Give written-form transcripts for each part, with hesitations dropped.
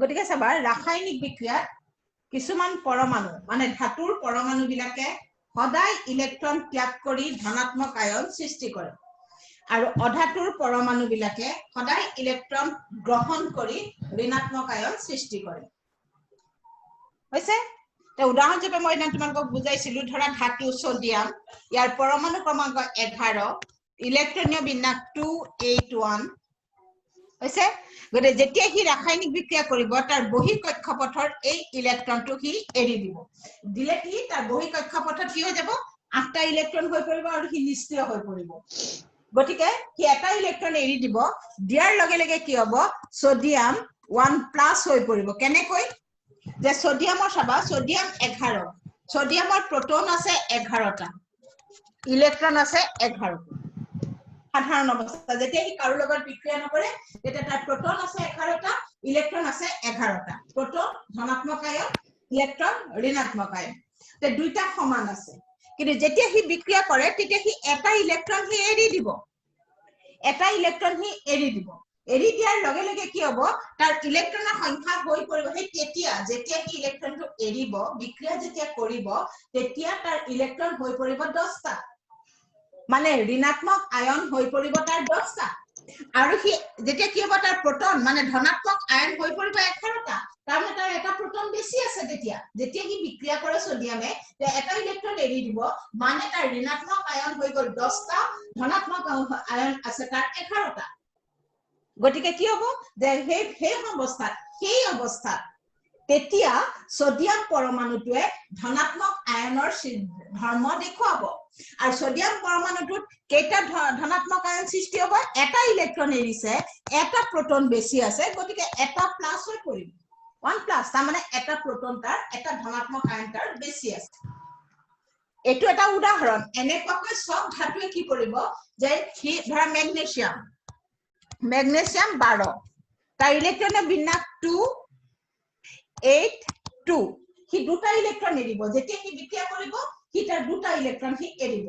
গতিকে চাবা ৰাসায়নিক বিক্ৰিয়াত কিছুমান পৰমাণু মানে ধাতুৰ পৰমাণু বিলাকে সদায় ইলেক্ট্ৰন ত্যাগ কৰি ধনাত্মক আয়ন সৃষ্টি কৰে আৰু অধাতুৰ পৰমাণু বিলাকে সদায় ইলেক্ট্ৰন গ্ৰহণ কৰি ঋণাত্মক আয়ন সৃষ্টি কৰে হৈছে তে উদাহৰণ হিচাপে মই তোমালোকক বুজাইছিলো ধৰা ধাতু সোডিয়াম ইয়াৰ পৰমাণু ক্ৰমাংক 11 ইলেক্ট্ৰনীয় বিন্যাস 281 হৈছে গতে যেতিয়া হি ৰাসায়নিক বিক্ৰিয়া কৰিব তাৰ বহিঃ কক্ষপথৰ এই ইলেক্ট্ৰনটো হি এৰি দিব দিলে কি তাৰ বহিঃ কক্ষপথত কি হৈ যাব 8টা ইলেক্ট্ৰন হৈ পৰিব আৰু হি নিষ্ক্ৰিয় হৈ পৰিব গতিকে হি এটা ইলেক্ট্ৰন এৰি দিব দিয়াৰ লগে লগে কি হ'ব সোডিয়াম 1+ হৈ পৰিব কেনেকৈ যে সোডিয়ামৰ চাবা সোডিয়াম 11 সোডিয়ামৰ প্ৰোটন আছে 11টা ইলেক্ট্ৰন আছে 11 সাধাৰণ অৱস্থা যেতিয়া হি কাৰো লগত বিক্ৰিয়া নকৰে তেতিয়া তাৰ প্ৰোটন আছে 11টা ইলেক্ট্ৰন আছে 11টা প্ৰোটন ধনাত্মক আয়ন ইলেক্ট্ৰন ঋণাত্মক আয়ন তে দুইটা সমান আছে কিন্তু যেতিয়া হি বিক্ৰিয়া কৰে তেতিয়া হি এটা ইলেক্ট্ৰন হি এৰি দিব এটা ইলেক্ট্ৰন হি এৰি দিব এৰি দিয়াৰ লগে লগে কি হ'ব তাৰ ইলেক্ট্ৰনৰ সংখ্যা হৈ পৰিব সেই তেতিয়া যেতিয়া হি ইলেক্ট্ৰনটো এৰিব বিক্ৰিয়া যেতিয়া কৰিব তেতিয়া তাৰ ইলেক্ট্ৰন হৈ পৰিব 10টা মানে ঋণাত্মক আয়ন হৈ পৰিব তাৰ 10টা আৰু হি যেতিয়া কি হ'ব তাৰ প্ৰোটন মানে ধনাত্মক আয়ন হৈ পৰিব 11টা তাৰ মানে তাৰ এটা প্ৰোটন বেছি আছে যেতিয়া হি বিক্ৰিয়া কৰে সোডিয়ামে তে এটা ইলেক্ট্ৰন এৰি দিব মানে তাৰ ঋণাত্মক আয়ন হৈ গ'ল 10টা ধনাত্মক আয়ন আছে তাৰ 11টা গতিকে কি হ'ব যে সেই অৱস্থাত তেতিয়া সোডিয়াম পৰমাণুটোৱে ধনাত্মক আয়নৰ ধৰ্ম দেখুৱাব আৰু সোডিয়াম পৰমাণুটোত কেইটা ধনাত্মক আয়ন সৃষ্টি হ'ব এটা ইলেক্ট্ৰন এৰিছে এটা প্ৰোটন বেছি আছে গতিকে এটা প্লাস হৈ পৰিব 1+ তাৰ মানে এটা প্ৰোটন তাৰ এটা ধনাত্মক আয়ন তাৰ বেছি আছে এটো এটা উদাহৰণ এনেকৈ সব ধাতুৱে কি কৰিব যে ধৰা ম্যাগনেসিয়াম 12 তাৰ ইলেক্ট্ৰনৰ বিন্যাস 282 হি দুটা ইলেক্ট্ৰন এৰিব যেতিয়া হি বিক্ৰিয়া কৰিব হি তাৰ দুটা ইলেক্ট্ৰন হি এৰিব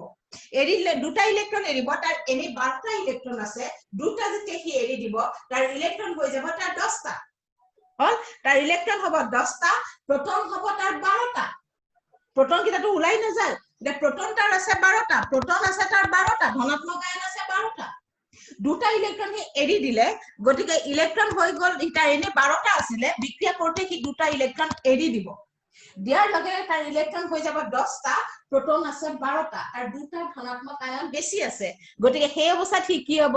এৰিলে দুটা ইলেক্ট্ৰন এৰিব তাৰ এনে 12টা ইলেক্ট্ৰন আছে দুটা যেতিয়া হি এৰি দিব তাৰ ইলেক্ট্ৰন হৈ যাব তাৰ 10টা হল তাৰ ইলেক্ট্ৰন হ'ব 10টা প্ৰোটন হ'ব তাৰ 12টা প্ৰোটন কিটাটো উলাই না যায় যে প্ৰোটন তাৰ আছে 12টা প্ৰোটন আছে তাৰ 12টা ধনাত্মক আয়ন আছে 12টা দুটা ইলেক্ট্ৰন হি এৰি দিলে গতিকে ইলেক্ট্ৰন হৈ গল এটা এনে 12টা আছিলে বিক্ৰিয়া কৰতে কি দুটা ইলেক্ট্ৰন এৰি দিব দিয়াৰ লগে তাৰ ইলেক্ট্ৰন হৈ যাব 10টা প্ৰোটন আছে 12টা আৰু দুটা ধনাত্মক আয়ন বেছি আছে গতিকে সেই অৱস্থাত কি হ'ব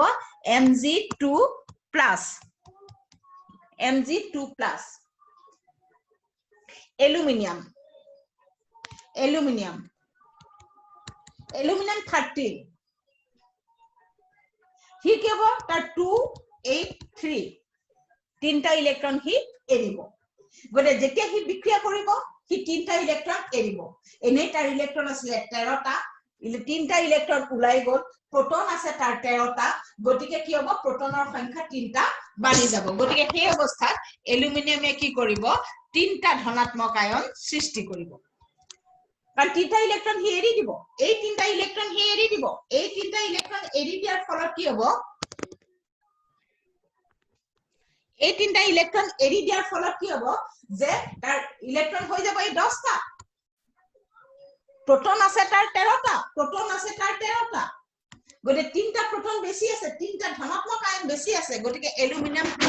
Mg2+ এলুমিনিয়াম 13 হি কি হ'ব তাৰ 283 তিনটা ইলেক্ট্ৰন হি এৰিব গতে যেতিয়া হি বিক্ৰিয়া কৰিব হি তিনটা ইলেক্ট্ৰন এৰিব এনে তাৰ ইলেক্ট্ৰন আছে 13টা তিনটা ইলেক্ট্ৰন উলাই গল প্ৰোটন আছে তাৰ 13টা গতিকে কি হ'ব প্ৰোটনৰ সংখ্যা তিনটা বাঢ়ি যাব গতিকে সেই অৱস্থাত এলুমিনিয়ামে কি কৰিব তিনটা ধনাত্মক আয়ন সৃষ্টি কৰিব কাৰণ তিনটা ইলেক্ট্ৰন হি এৰি দিব এই তিনটা ইলেক্ট্ৰন হি এৰি দিব এই তিনটা ইলেক্ট্ৰন এৰি দিয়াৰ ফলত কি হ'ব এই তিনটা ইলেক্ট্ৰন এৰি দিয়াৰ ফলত কি হ'ব যে তাৰ ইলেক্ট্ৰন হৈ যাব এই 10টা প্ৰোটন আছে তাৰ 13টা গতে তিনটা প্ৰোটন বেছি আছে তিনটা ধনাত্মক আয়ন বেছি আছে গতিকে এলুমিনিয়াম 3+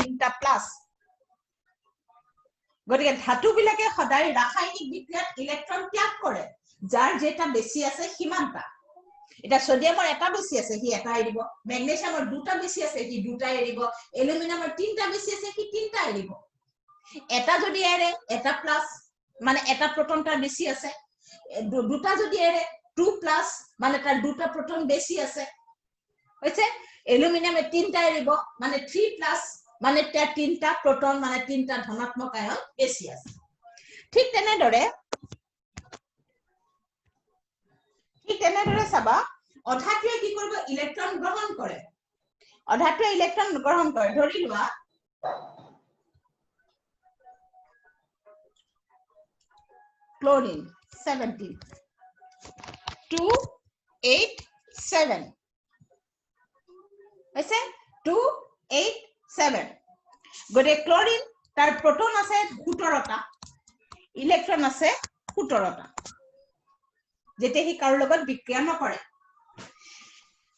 গতিকে ধাতু বিলাকে সদায় ৰাসায়নিক বিক্ৰিয়াত ইলেক্ট্ৰন ত্যাগ কৰে যাৰ যেটা বেছি আছে সিমানটা এটা সোডিয়ামৰ এটা বেছি আছে হি এটা এৰিব ম্যাগনেসিয়ামৰ দুটা বেছি আছে হি দুটা এৰিব এলুমিনিয়ামৰ তিনটা বেছি আছে হি তিনটা এৰিব এটা যদি এৰে এটা প্লাস মানে এটা প্ৰোটন তাৰ বেছি আছে দুটা যদি এৰে 2+ মানে তাৰ দুটা প্ৰোটন বেছি আছে হৈছে এলুমিনিয়ামে তিনটা এৰিব মানে 3+ মানে তাৰ তিনটা প্ৰোটন মানে তিনটা ধনাত্মক আয়ন বেছি আছে ঠিক তেনেদৰে চাবা অধাতুৱে কি কৰিব ইলেক্ট্ৰন গ্ৰহণ কৰে ধৰি লোৱা ক্লোৰিন 17 287 হৈছে 287 গতে ক্লোৰিন তাৰ প্ৰোটন আছে 17টা ইলেক্ট্ৰন আছে 17টা যেতিয়া হি কাৰো লগত বিক্ৰিয়া নকৰে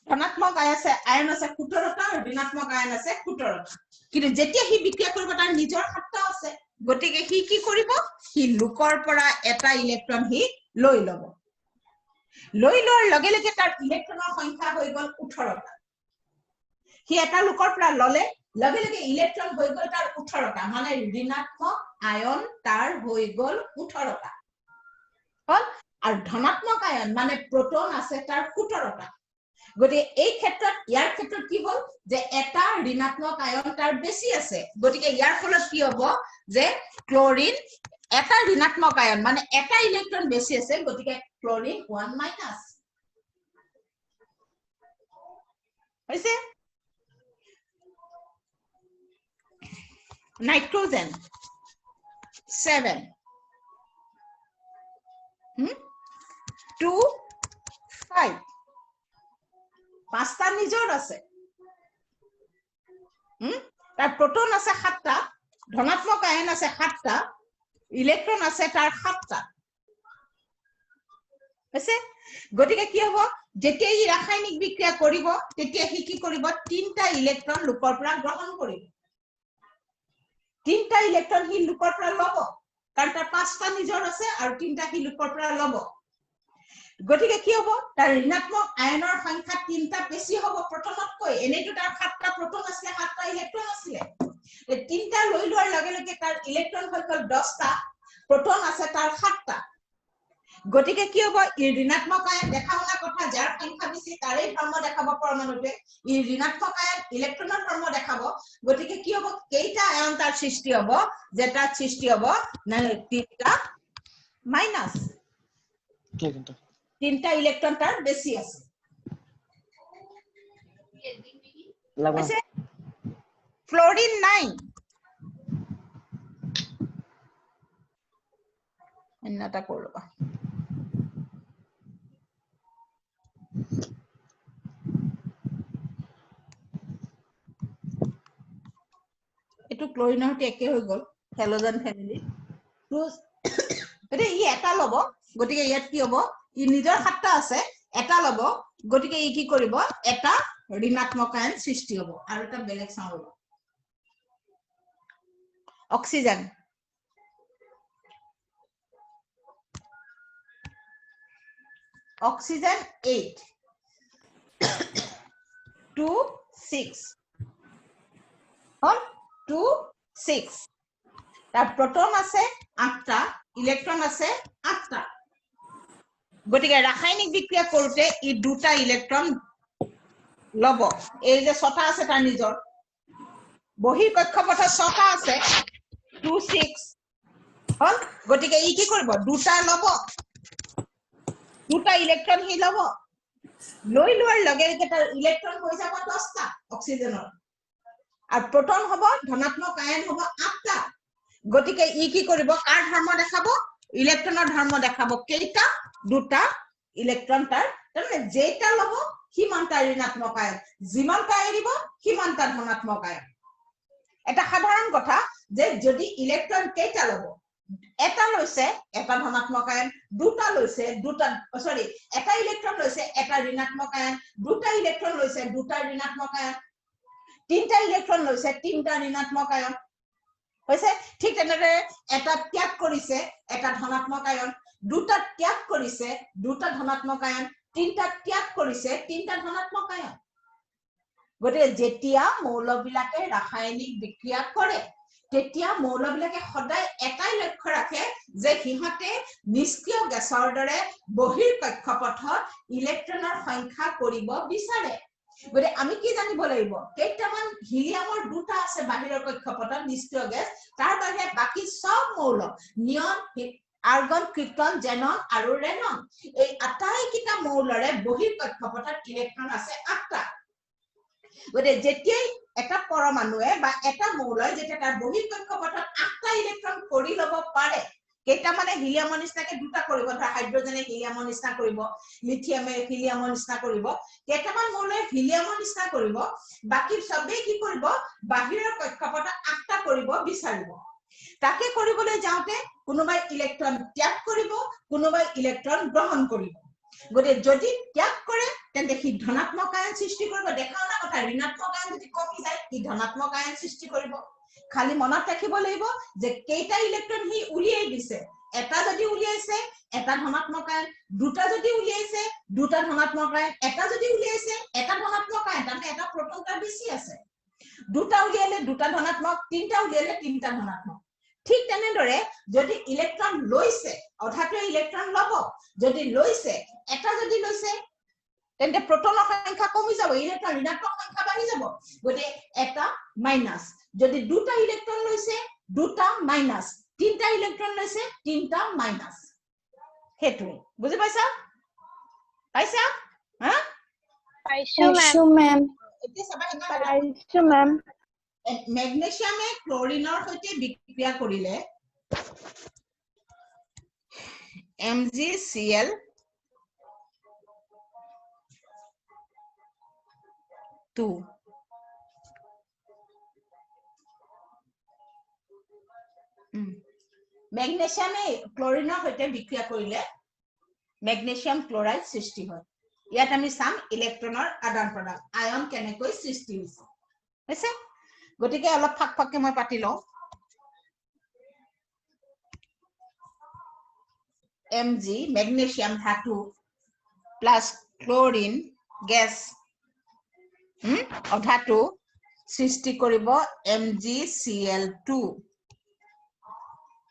ধনাত্মক আয়ন আছে 17টা আৰু ঋণাত্মক আয়ন আছে 17টা কিন্তু যেতিয়া হি বিক্ৰিয়া কৰিব তাৰ নিজৰ 7টা আছে গতিকে হি কি কৰিব হি লুকৰ পৰা এটা ইলেক্ট্ৰন হি লৈ লব লৈ লোৱাৰ লগে লগে তাৰ ইলেক্ট্ৰনৰ সংখ্যা হৈ গল 18টা হি এটা লুকৰ পৰা ললে লগে লগে ইলেক্ট্ৰন হৈ গল তাৰ 18টা মানে ঋণাত্মক আয়ন তাৰ হৈ গল 18টা হল আৰু ধনাত্মক আয়ন মানে প্ৰোটন আছে তাৰ 17টা গতি এই ক্ষেত্ৰত ইয়াৰ ক্ষেত্ৰত কি হল যে এটা ঋণাত্মক আয়ন তাৰ বেছি আছে গতিকে ইয়াৰ ফলত কি হ'ব যে ক্লোৰিন এটা ঋণাত্মক আয়ন মানে এটা ইলেক্ট্ৰন বেছি আছে গতিকে ক্লোৰিন 1 মাইনাস হৈছে নাইট্ৰোজেন 7 2 5 পাঁচটা নিজৰ আছে তাৰ প্ৰোটন আছে 7টা ধনাত্মক আয়ন আছে 7টা ইলেক্ট্ৰন আছে তাৰ 7টা আছে গতিকে কি হ'ব যেতিয়া ই ৰাসায়নিক বিক্ৰিয়া কৰিব তেতিয়া হি কি কৰিব তিনটা ইলেক্ট্ৰন লুকৰ পৰা গ্ৰহণ কৰিব তিনটা ইলেক্ট্ৰন হি লুকৰ পৰা লব কাৰণ তাৰ 5টা নিজৰ আছে আৰু তিনটা হি লুকৰ পৰা লব গতিকে কি হ'ব তাৰ ঋণাত্মক আয়নৰ সংখ্যা তিনটা বেছি হ'ব প্ৰোটনতকৈ এনেটো তাৰ 7টা প্ৰোটন আছে 7টা ইলেক্ট্ৰন আছে এই তিনটা লৈ লোৱাৰ লগে লগে তাৰ ইলেক্ট্ৰন হৈ গল 10টা প্ৰোটন আছে তাৰ 7টা গতিকে কি হ'ব ই ঋণাত্মক আয়ন দেখাওনা কথা যাৰ সংখ্যা বেছি তাৰে ধৰ্ম দেখাব পৰমাণুতে ই ঋণাত্মক আয়ন ইলেক্ট্ৰনৰ ধৰ্ম দেখাব গতিকে কি হ'ব কেইটা আয়ন তাৰ সৃষ্টি হ'ব যেটা সৃষ্টি হ'ব না তিনটা মাইনাস তিনটা ইলেক্ট্রন তার বেশি আছে আছে ফ্লোরিন নাই এন্নাটা করবা এটু ক্লোৰিনৰ সৈতে একে হৈ গল হেলোজেন ফ্যামিলি তো এতে ই এটা লব গটিকে ইয়াত কি হ'ব ই নিজৰ 7টা আছে এটা লব গটিকে ই কি কৰিব এটা ঋণাত্মক আয়ন সৃষ্টি হ'ব আৰু এটা বেলেগ চাও অক্সিজেন অক্সিজেন 8 2 6 হল 2 6 তাৰ প্ৰোটন আছে 8টা ইলেক্ট্ৰন আছে 8টা গটিকে ৰাসায়নিক বিক্ৰিয়া কৰোতে ই দুটা ইলেক্ট্ৰন লব এই যে 6টা আছে তাৰ নিজৰ বহিৰ কক্ষপথত 6টা আছে 2 6 হল গটিকে ই কি কৰিব দুটা লব দুটা ইলেক্ট্ৰন হি লব লৈ লোৱাৰ লগে লগে তাৰ ইলেক্ট্ৰন হৈ যাব 10টা অক্সিজেনৰ আৰু প্ৰোটন হ'ব ধনাত্মক আয়ন হ'ব 8টা গটিকে ই কি কৰিব কাৰ ধৰ্ম দেখাব ইলেক্ট্ৰনৰ ধৰ্ম দেখাব কেইটা দুটা ইলেক্ট্ৰন তাৰ মানে যেটা লব হিমানটা ঋণাত্মক আয়ন যিমানটা এৰিব হিমানটা ধনাত্মক আয়ন এটা সাধাৰণ কথা যে যদি ইলেক্ট্ৰন কেইটা লব এটা লৈছে এটা ধনাত্মক আয়ন দুটা লৈছে দুটা সরি এটা ইলেক্ট্ৰন লৈছে এটা ঋণাত্মক আয়ন দুটা ইলেক্ট্ৰন লৈছে দুটা ঋণাত্মক আয়ন তিনটা ইলেক্ট্ৰন লৈছে তিনটা ঋণাত্মক আয়ন হৈছে ঠিক তেনেদৰে এটা ত্যাগ কৰিছে এটা ধনাত্মক আয়ন দুটা ত্যাগ কৰিছে দুটা ধনাত্মক আয়ন তিনটা ত্যাগ কৰিছে তিনটা ধনাত্মক আয়ন গতিকে যেতিয়া মৌলবিলাকে ৰাসায়নিক বিক্ৰিয়া কৰে তেতিয়া মৌলবিলাকে সদায় এটাই লক্ষ্য ৰাখে যে হিহতে নিষ্ক্ৰিয় গেছৰ দৰে বহিৰ কক্ষপথত ইলেক্ট্ৰনৰ সংখ্যা কৰিব বিচাৰে গতিকে আমি কি জানিব লাগিব কেইটামান হিলিয়ামৰ দুটা আছে বাহিৰৰ কক্ষপথত নিষ্ক্ৰিয় গেছ তাৰ বাহিৰে বাকি সব মৌল নিয়ন আৰ্গন ক্ৰিপ্টন জেনন আৰু ৰেনন এই আটাইকেইটা মৌলৰে বহিৰ কক্ষপথত ইলেক্ট্ৰন আছে 8টা গতিকে যেতিয়াই এটা পৰমাণুৱে বা এটা মৌলই যেতিয়া তাৰ বহিৰ কক্ষপথত 8টা ইলেক্ট্ৰন কৰি লব পাৰে কেইটা মানে হিলিয়ামৰ নিচিনাকে দুটা কৰিব ধৰা হাইড্ৰোজেনে হিলিয়ামৰ নিচিনা কৰিব লিথিয়ামে হিলিয়ামৰ নিচিনা কৰিব কেইটামান মৌলই হিলিয়ামৰ নিচিনা কৰিব বাকি সবে কি কৰিব বাহিৰৰ কক্ষপথত 8টা কৰিব বিচাৰিব তাকে কৰিবলৈ যাওঁতে কোনোবাই ইলেক্ট্ৰন ত্যাগ কৰিব কোনোবাই ইলেক্ট্ৰন গ্ৰহণ কৰিব গতে যদি ত্যাগ কৰে তেন্তে সি ধনাত্মক আয়ন সৃষ্টি কৰিব দেখাও না কথা ঋণাত্মক আয়ন যদি কমি যায় সি ধনাত্মক আয়ন সৃষ্টি কৰিব খালি মনত ৰাখিব লাগিব যে কেইটা ইলেক্ট্ৰন সি উলিয়াই দিছে এটা যদি উলিয়াইছে এটা ধনাত্মক আয়ন দুটা যদি উলিয়াইছে দুটা ধনাত্মক আয়ন এটা যদি উলিয়াইছে এটা ধনাত্মক আয়ন মানে এটা প্ৰোটন তাৰ বেছি আছে দুটা উলিয়ালে দুটা ধনাত্মক তিনটা উলিয়ালে তিনটা ধনাত্মক ঠিক তেনেদৰে যদি ইলেক্ট্ৰন লৈছে অধাটো ইলেক্ট্ৰন লব যদি লৈছে এটা যদি লৈছে তেন্তে প্ৰোটনৰ সংখ্যা কমি যাব ইলেক্ট্ৰন ঋণাত্মক সংখ্যা বাঢ়ি যাব গতে এটা মাইনাস যদি দুটা ইলেক্ট্ৰন লৈছে দুটা মাইনাস তিনটা ইলেক্ট্ৰন লৈছে তিনটা মাইনাস হেতু বুজি পাইছা হা পাইছো ম্যাম এতিয়া চাবা পাইছো ম্যাম মেগনেছিয়ামে ক্লোৰিনৰ সৈতে বিক্ৰিয়া কৰিলে MgCl মেগনেছিয়ামে ক্লোৰিনৰ সৈতে বিক্ৰিয়া কৰিলে মেগনেছিয়াম ক্লোৰাইড সৃষ্টি হয় ইয়াত আমি চাম ইলেক্ট্ৰনৰ আদান প্ৰদান আয়ন কেনেকৈ সৃষ্টি হৈছে গতিকে অলপ ফাক ফাককে মই পাতি লওঁ Mg মেগনেছিয়াম ধাতু প্লাস ক্লোৰিন গেছ অধাতু সৃষ্টি কৰিব MgCl2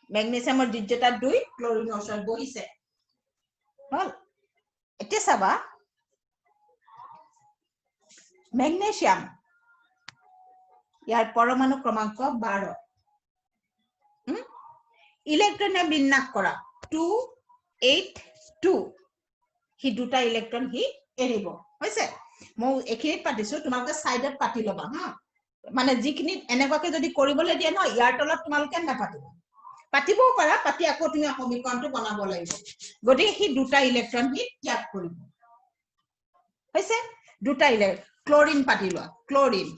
মেগনেছিয়ামৰ দ্বিতীয়টা 2 ক্লোৰিনৰ ওচৰত বহিছে হল এতিয়া চাবা মেগনেছিয়াম ইয়াৰ পৰমাণু ক্ৰমাংক 12 ইলেক্ট্ৰনে বিন্যাস কৰা 282 হি দুটা ইলেক্ট্ৰন হি এৰিব হৈছে মই এখিনিত পাতিছো তোমালোকে সাইডত পাতি লবা হা মানে যিখিনি এনেকুৱাকে যদি কৰিবলৈ দিয়ে ন ইয়াৰ তলত তোমালোকে নাপাতিবা পাতিবও পাৰা পাতি আকৌ তুমি সমীকৰণটো বনাব লাগিব গতিকে হি দুটা ইলেক্ট্ৰন হি ত্যাগ কৰিব হৈছে দুটা ক্লোৰিন পাতি লোৱা ক্লোৰিন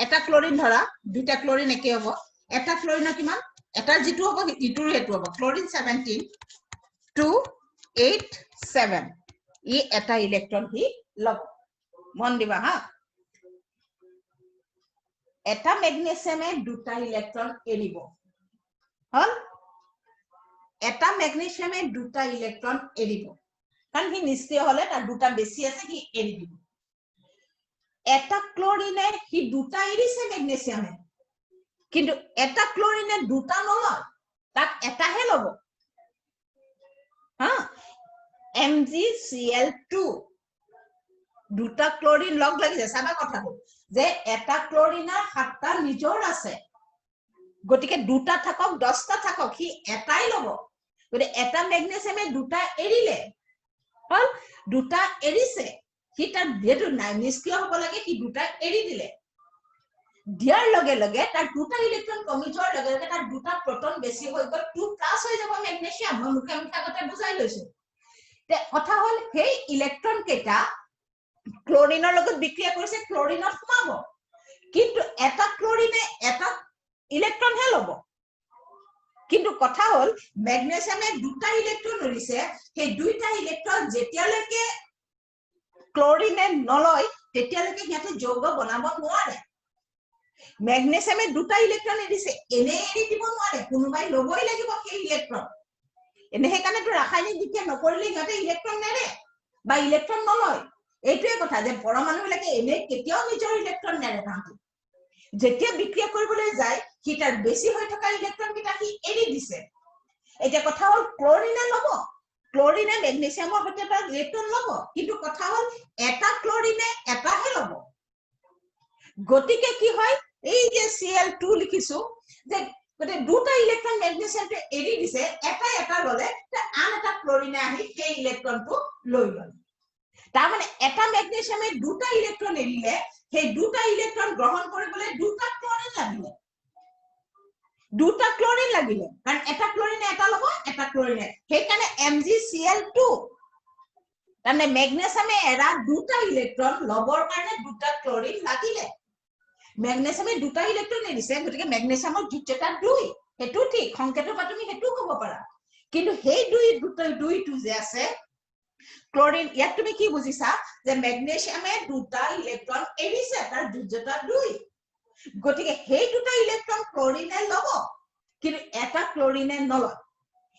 এটা ক্লোৰিন ধৰা দুটা ক্লোৰিন একে হ'ব এটা ক্লোৰিনৰ কিমান এটা যেটো হ'ব ইটোৰ হেতু হ'ব ক্লোৰিন 17 287 ই এটা ইলেক্ট্ৰন হি লব মন দিবা হা এটা মেগনেছিয়ামে দুটা ইলেক্ট্ৰন এৰিব হল এটা মেগনেছিয়ামে দুটা ইলেক্ট্ৰন এৰিব কাৰণ হি নিষ্ক্ৰিয় হলে তাৰ দুটা বেছি আছে হি এৰি দিব এটা ক্লোৰিনে হি দুটা এৰিছে মেগনেছিয়ামে কিন্তু এটা ক্লোৰিনে দুটা নলয় তাক এটাহে লব হা MgCl2 দুটা ক্লোৰিন লগ লাগিছে সাদা কথাটো যে এটা ক্লোৰিনৰ সাতটা নিজৰ আছে গতিকে দুটা থাকক 10টা থাকক হি এটাই লব গতিকে এটা মেগনেছিয়ামে দুটা এৰিলে হল দুটা এৰিছে হি তাৰ যেটো নিষ্ক্ৰিয় হ'ব লাগে হি দুটা এৰি দিলে দিয়াৰ লগে লগে তাৰ দুটা ইলেক্ট্ৰন কমি যোৱাৰ লগে লগে তাৰ দুটা প্ৰোটন বেছি হৈ গ'ল 2+ হৈ যাব মেগনেছিয়াম মই মুখে মুখে আগতে বুজাই লৈছো তে কথা হল সেই ইলেক্ট্ৰন কেটা ক্লোৰিনৰ লগত বিক্ৰিয়া কৰিছে ক্লোৰিনত সোমাব কিন্তু এটা ক্লোৰিনে এটা ইলেক্ট্ৰন হে লব কিন্তু কথা হল মেগনেছিয়ামে দুটা ইলেক্ট্ৰন এৰিছে সেই দুইটা ইলেক্ট্ৰন যেতিয়ালৈকে ক্লোৰিনে নলয় তেতিয়ালৈকে ইয়াতে যৌগ বনাব নোৱাৰে মেগনেছিয়ামে দুটা ইলেক্ট্ৰন এৰিছে এনে এৰি দিব নোৱাৰে কোনোবাই লবই লাগিব সেই ইলেক্ট্ৰন এনে হেকানেটো ৰাসায়নিক বিক্ৰিয়া নকৰিলে ইয়াতে ইলেক্ট্ৰন নেৰে বা ইলেক্ট্ৰন নলয় এইটোৱে কথা যে পৰমাণুবিলাকে এনে কেতিয়াও নিজৰ ইলেক্ট্ৰন নেৰে তাহাঁতে যেতিয়া বিক্ৰিয়া কৰিবলৈ যায় হি তাৰ বেছি হৈ থকা ইলেক্ট্ৰন কিটা হি এৰি দিছে এতিয়া কথা হল ক্লোৰিনে লব ক্লোৰিনে মেগনেছিয়ামৰ সৈতে এটা ইলেক্ট্ৰন লব কিন্তু কথা হল এটা ক্লোৰিনে এটাহে লব গতিকে কি হয় এই যে Cl2 লিখিছো যে গতে দুটা ইলেক্ট্ৰন মেগনেছিয়ামটো এৰি দিছে এটা এটা ললে আন এটা ক্লোৰিনে আহি সেই ইলেক্ট্ৰনটো লৈ লয় তাৰ মানে এটা মেগনেছিয়ামে দুটা ইলেক্ট্ৰন এৰিলে সেই দুটা ইলেক্ট্ৰন গ্ৰহণ কৰিবলৈ দুটা ক্লোৰিন লাগিলে কাৰণ এটা ক্লোৰিনে এটা লব এটা ক্লোৰিনে সেইকাৰণে MgCl2 তাৰমানে মেগনেছিয়ামে এৰা দুটা ইলেক্ট্ৰন লবৰ কাৰণে দুটা ক্লোৰিন লাগিলে মেগনেছিয়ামে দুটা ইলেক্ট্ৰন এৰিছে গতিকে মেগনেছিয়ামৰ যোজ্যতা 2 হেতু ঠিক সংকেতৰ পৰা তুমি হেতু ক'ব পাৰা কিন্তু সেই দুইটো যে আছে ক্লোৰিন ইয়াত তুমি কি বুজিছা যে মেগনেছিয়ামে দুটা ইলেক্ট্ৰন এৰিছে তাৰ যোজ্যতা 2 গতিকে সেই দুটা ইলেক্ট্ৰন ক্লোৰিনে লব কিন্তু এটা ক্লোৰিনে নলয়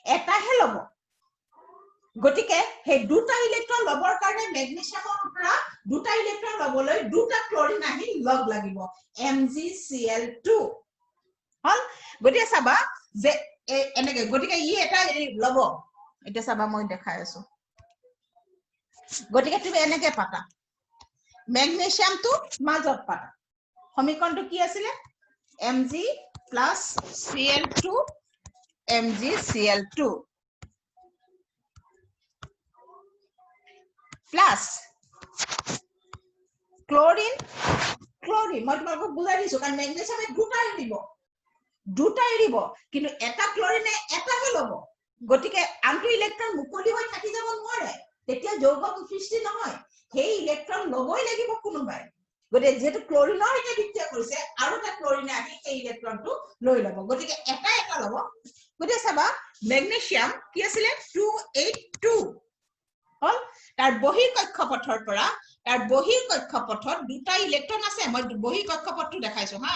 এটাহে লব গতিকে সেই দুটা ইলেক্ট্ৰন লবৰ কাৰণে মেগনেছিয়ামৰ পৰা দুটা ইলেক্ট্ৰন লবলৈ দুটা ক্লোৰিন আহি লগ লাগিব MgCl2 হল গতিকে চাবা যে এনেকে গতিকে ই এটা লব এটা চাবা মই দেখাই আছো গতিকে তুমি এনেকে পাতা মেগনেছিয়ামটো মাজত পাতা সমীকৰণটো কি আছিল Mg plus Cl2 MgCl2 plus chlorine মই তোমাক বুজাই দিছো কাৰণ মেগনেছিয়ামে দুটা এৰিব কিন্তু এটা ক্লোৰিনে এটাহে লব গতিকে আনটো ইলেক্ট্ৰন মুকলি হৈ থাকি যাব নোৱাৰে তেতিয়া যৌগ সৃষ্টি নহয় সেই ইলেক্ট্ৰন লবই লাগিব কোনোবাই গতিকে যেটো ক্লোৰিনৰ এটা বিক্ৰিয়া কৰিছে আৰু এটা ক্লোৰিনে আহি এই ইলেক্ট্ৰনটো লৈ লব গতিকে এটা লব গতিকে চাবা মেগনেছিয়াম কি আছিল 282 হল তাৰ বহিৰ কক্ষপথৰ পৰা তাৰ বহিৰ কক্ষপথত দুটা ইলেক্ট্ৰন আছে মই বহিৰ কক্ষপথটো দেখাইছো হা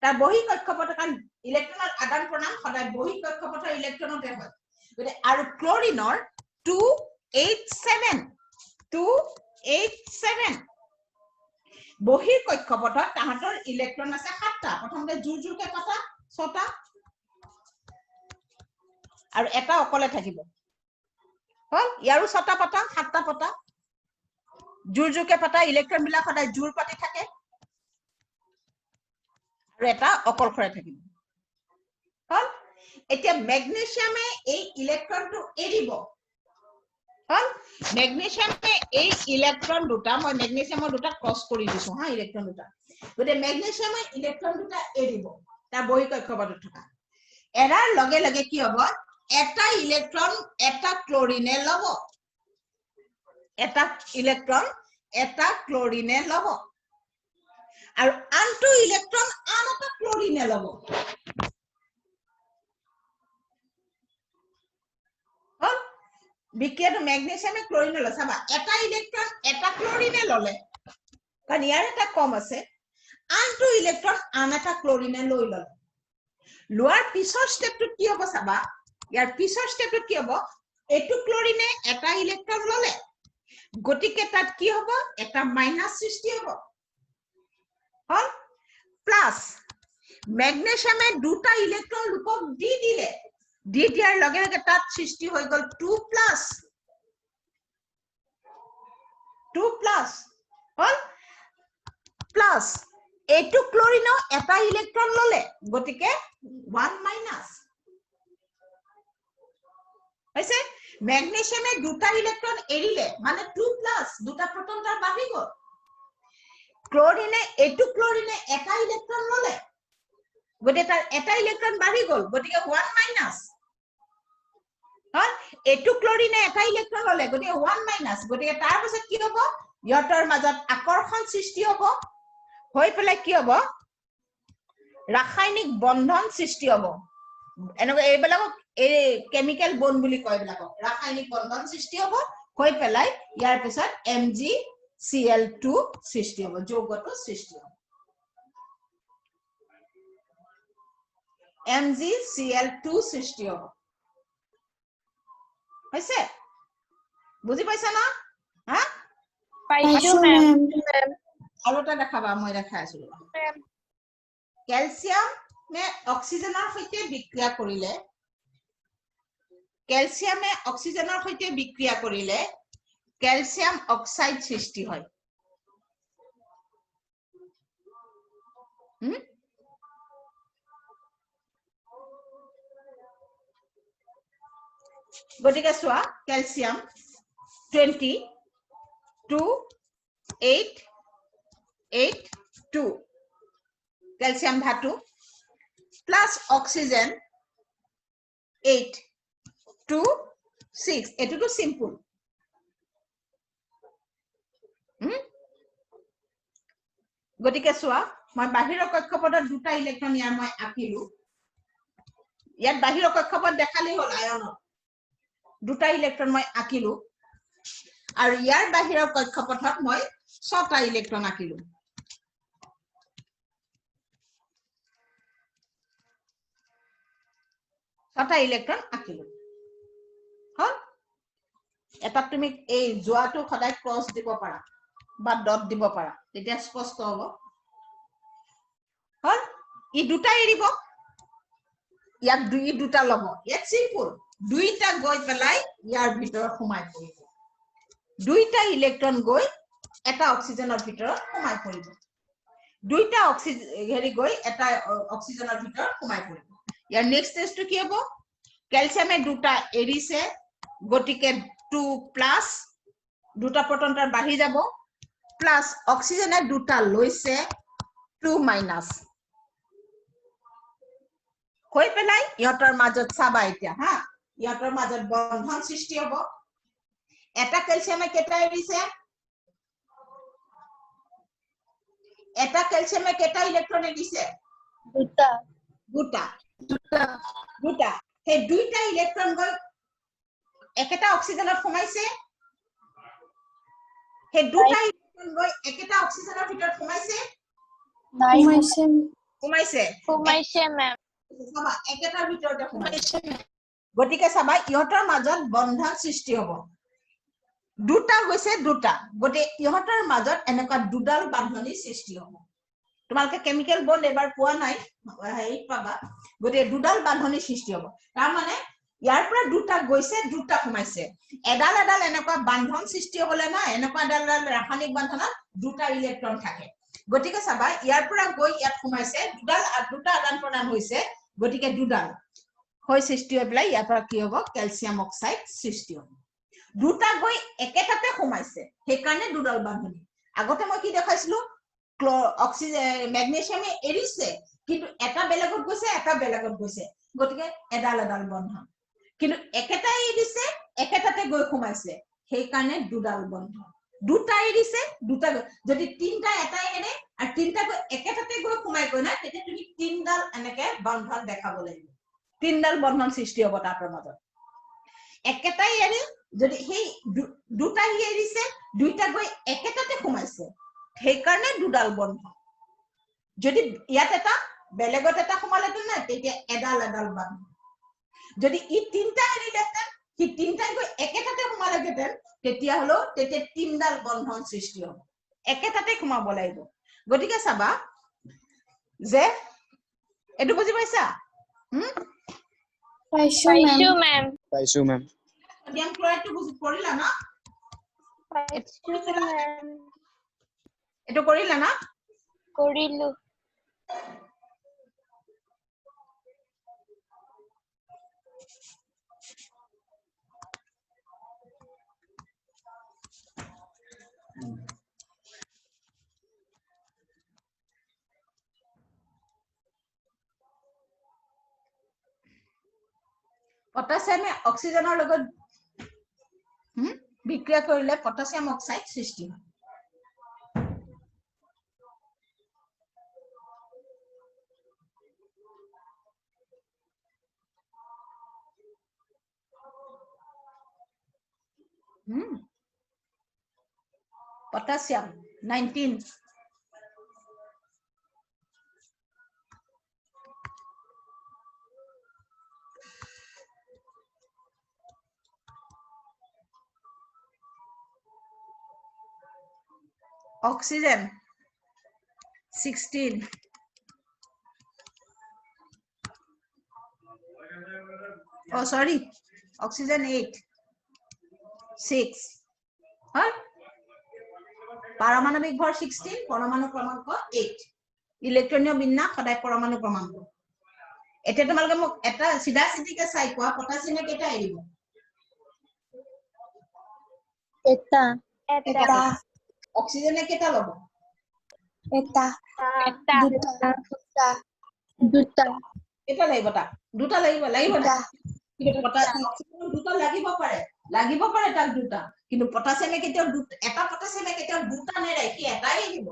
তাৰ বহিৰ কক্ষপথৰ কাৰণ ইলেক্ট্ৰনৰ আদান প্ৰদান সদায় বহিৰ কক্ষপথৰ ইলেক্ট্ৰনতে হয় গতিকে আৰু ক্লোৰিনৰ 287 বহিৰ কক্ষপথত তাহাঁতৰ ইলেক্ট্ৰন আছে 7টা প্ৰথমতে জোৰকে পাতা 6টা আৰু এটা অকলে থাকিব হল ইয়াৰো 6টা পাতা 7টা পাতা জোৰকে পাতা ইলেক্ট্ৰন বিলাক সদায় জোৰ পাতি থাকে আৰু এটা অকলখৰে থাকিব হল এতিয়া মেগনেছিয়ামে এই ইলেক্ট্ৰনটো এৰিব হল মেগনেছিয়ামে এই ইলেক্ট্ৰন দুটা মই মেগনেছিয়ামৰ দুটা ক্ৰস কৰি দিছো হা ইলেক্ট্ৰন দুটা গতে মেগনেছিয়ামে ইলেক্ট্ৰন দুটা এৰিব তাৰ বহিৰ কক্ষপথত থকা এৰাৰ লগে লগে কি হ'ব এটা ইলেক্ট্ৰন এটা ক্লোৰিনে লব এটা ইলেক্ট্ৰন এটা ক্লোৰিনে লব আৰু আনটো ইলেক্ট্ৰন আন এটা ক্লোৰিনে লব হল বিক্ৰিয়াটো মেগনেছিয়ামে ক্লোৰিনে লয় চাবা এটা ইলেক্ট্ৰন এটা ক্লোৰিনে ললে কাৰণ ইয়াৰ এটা কম আছে আনটো ইলেক্ট্ৰন আন এটা ক্লোৰিনে লৈ ললে লোৱাৰ পিছৰ স্টেপটো কি হ'ব চাবা ইয়াৰ পিছৰ স্টেপটো কি হ'ব এটো ক্লোৰিনে এটা ইলেক্ট্ৰন ললে গতিকে তাত কি হ'ব এটা মাইনাস সৃষ্টি হ'ব হল প্লাস মেগনেছিয়ামে দুটা ইলেক্ট্ৰন ৰূপক দি দিলে দি দিয়াৰ লগে লগে তাত সৃষ্টি হৈ গল 2 প্লাস হল প্লাস এটো ক্লোৰিনো এটা ইলেক্ট্ৰন ললে গতিকে 1 মাইনাস হৈছে মেগনেছিয়ামে দুটা ইলেক্ট্ৰন এৰিলে মানে 2 প্লাস দুটা প্ৰটন তাৰ বাঢ়ি গল ক্লোৰিনে এটো ক্লোৰিনে এটা ইলেক্ট্ৰন ললে গতিকে তাৰ এটা ইলেক্ট্ৰন বাঢ়ি গল গতিকে 1 মাইনাস হল এটো ক্লোৰিনে এটা ইলেক্ট্ৰন ললে গতিকে 1 মাইনাস গতিকে তাৰ পাছত কি হ'ব ইহঁতৰ মাজত আকৰ্ষণ সৃষ্টি হ'ব হৈ পেলাই কি হ'ব ৰাসায়নিক বন্ধন সৃষ্টি হ'ব এনেকৈ এইবিলাকক এই কেমিক্যাল বন্ড বুলি কয় এইবিলাকক ৰাসায়নিক বন্ধন সৃষ্টি হ'ব হৈ পেলাই ইয়াৰ পিছত MgCl2 সৃষ্টি হ'ব যৌগটো সৃষ্টি হ'ব MgCl2 সৃষ্টি হ'ব হৈছে বুজি পাইছা না হা পাইছো মেম আৰু এটা দেখাবা মই দেখাই আছো ক্যালসিয়ামে অক্সিজেনৰ সৈতে বিক্ৰিয়া কৰিলে ক্যালসিয়াম অক্সাইড সৃষ্টি হয় গতিকে চোৱা ক্যালসিয়াম 22 ক্যালসিয়াম ধাতু প্লাস অক্সিজেন 826 এটুকু সিম্পল গতিকে চোৱা মই বাহিৰৰ কক্ষপথত দুটা ইলেক্ট্ৰন ইয়াৰ মই আঁকিলো ইয়াত বাহিৰৰ কক্ষপথ দেখালেই হ'ল আয়নৰ দুটা ইলেক্ট্ৰন মই আঁকিলো আৰু ইয়াৰ বাহিৰৰ কক্ষপথত মই 6টা ইলেক্ট্ৰন আঁকিলো ছটা ইলেক্ট্ৰন আঁকিলো হল এটা তুমি এই জোৱাটো সদায় ক্ৰস দিব পাৰা বা ডট দিব পাৰা তেতিয়া স্পষ্ট হ'ব হল ই দুটা এৰিব ইয়াক দুটা লব ইয়াত সিম্পল দুইটা গৈ পেলাই ইয়াৰ ভিতৰত সোমাই পৰিব দুইটা ইলেক্ট্ৰন গৈ এটা অক্সিজেনৰ ভিতৰত সোমাই পৰিব দুইটা অক্সিজেন গৈ এটা অক্সিজেনৰ ভিতৰত সোমাই পৰিব ইয়াৰ নেক্সট টেষ্টটো কি হ'ব ক্যালসিয়ামে দুটা এৰিছে গতিকে 2 প্লাস দুটা প্ৰটন তাৰ বাঢ়ি যাব প্লাস অক্সিজেনে দুটা লৈছে 2 মাইনাস হৈ পেলাই ইহঁতৰ মাজত চাবা এতিয়া হা ইহঁতৰ মাজত বন্ধন সৃষ্টি হ'ব এটা ক্যালসিয়ামে কেটা এৰিছে এটা ক্যালসিয়ামে কেটা ইলেক্ট্ৰন এৰিছে দুটা দুটা দুটা দুটা সেই দুইটা ইলেক্ট্ৰন গৈ একেটা অক্সিজেনত সোমাইছে সেই দুটা ইলেক্ট্ৰন গৈ একেটা অক্সিজেনৰ ভিতৰত সোমাইছে সোমাইছে সোমাইছে মেম চাবা একেটাৰ ভিতৰতে সোমাইছে গতিকে চাবা ইহঁতৰ মাজত বন্ধন সৃষ্টি হ'ব দুটা গৈছে দুটা গতিকে ইহঁতৰ মাজত এনেকুৱা দুডাল বান্ধনী সৃষ্টি হ'ব তোমালোকে কেমিক্যাল বন্ড এবাৰ পোৱা নাই হেই পাবা গতিকে দুডাল বান্ধনী সৃষ্টি হ'ব তাৰ মানে ইয়াৰ পৰা দুটা গৈছে দুটা সোমাইছে এডাল এডাল এনেকুৱা বান্ধন সৃষ্টি হ'লে না এনেকুৱা এডাল ৰাসায়নিক বান্ধনত দুটা ইলেক্ট্ৰন থাকে গতিকে চাবা ইয়াৰ পৰা গৈ ইয়াত সোমাইছে দুডাল দুটা আদান প্ৰদান হৈছে গতিকে দুডাল হৈ সৃষ্টি হৈ পেলাই ইয়াৰ পৰা কি হ'ব ক্যালসিয়াম অক্সাইড সৃষ্টি হ'ব দুটা গৈ একেটাতে সোমাইছে সেইকাৰণে দুডাল বান্ধনী আগতে মই কি দেখাইছিলো অক্সিজেন ম্যাগনেসিয়ামে এৰিছে কিন্তু এটা বেলেগত গৈছে গতিকে এডাল এডাল বন্ধন কিন্তু একেটাই এৰিছে একেটাতে গৈ সোমাইছে সেইকাৰণে দুডাল বন্ধন দুটা এৰিছে দুটা যদি তিনটা এটাই এৰে আৰু তিনটা গৈ একেটাতে গৈ সোমাই গৈ না তেতিয়া তুমি তিনডাল এনেকে বন্ধন দেখাব লাগিব তিনডাল বন্ধন সৃষ্টি হ'ব তাৰ মাজত একেটাই এৰি যদি সেই দুটা এৰিছে দুইটা গৈ একেটাতে সোমাইছে সেইকাৰণে দুডাল বন্ধন যদি ইয়াত এটা বেলেগত এটা সোমালেতো না তেতিয়া এডাল এডাল বন্ধন যদি ই তিনটা এৰিলেতেন সি তিনটাই গৈ একেটাতে সোমালেতেন তেতিয়া হলো তেতিয়া তিনডাল বন্ধন সৃষ্টি হ'ব একেটাতে সোমাব লাগিব গতিকে চাবা যে এটো বুজি পাইছা পাইছো মেম সোডিয়াম ক্লোৰাইডটো বুজি পৰিলা না এটো কৰিলা না কৰিলো পটাছিয়ামে অক্সিজেনৰ লগত বিক্ৰিয়া কৰিলে পটাছিয়াম অক্সাইড সৃষ্টি হয় potassium 19 oxygen 16 oh sorry oxygen 8 6 huh পাৰমাণবিক ভৰ 16 পৰমাণু ক্ৰমাংক 8 ইলেক্ট্ৰনীয় বিন্যাস সদায় পৰমাণু ক্ৰমাংক এতিয়া তোমালোকে মোক এটা সিধা সিধিকে চাই কোৱা পটাছিয়ামে কেটা এৰিব এটা অক্সিজেনে কেটা লব এটা দুটা এটা লাগিব তা দুটা লাগিব না কিন্তু পটাছিয়াম দুটা লাগিব পাৰে তাক দুটা কিন্তু পটাছিয়ামে কেতিয়া এটা পটাছিয়ামে কেতিয়া দুটা নেৰে কি এটাই এৰিব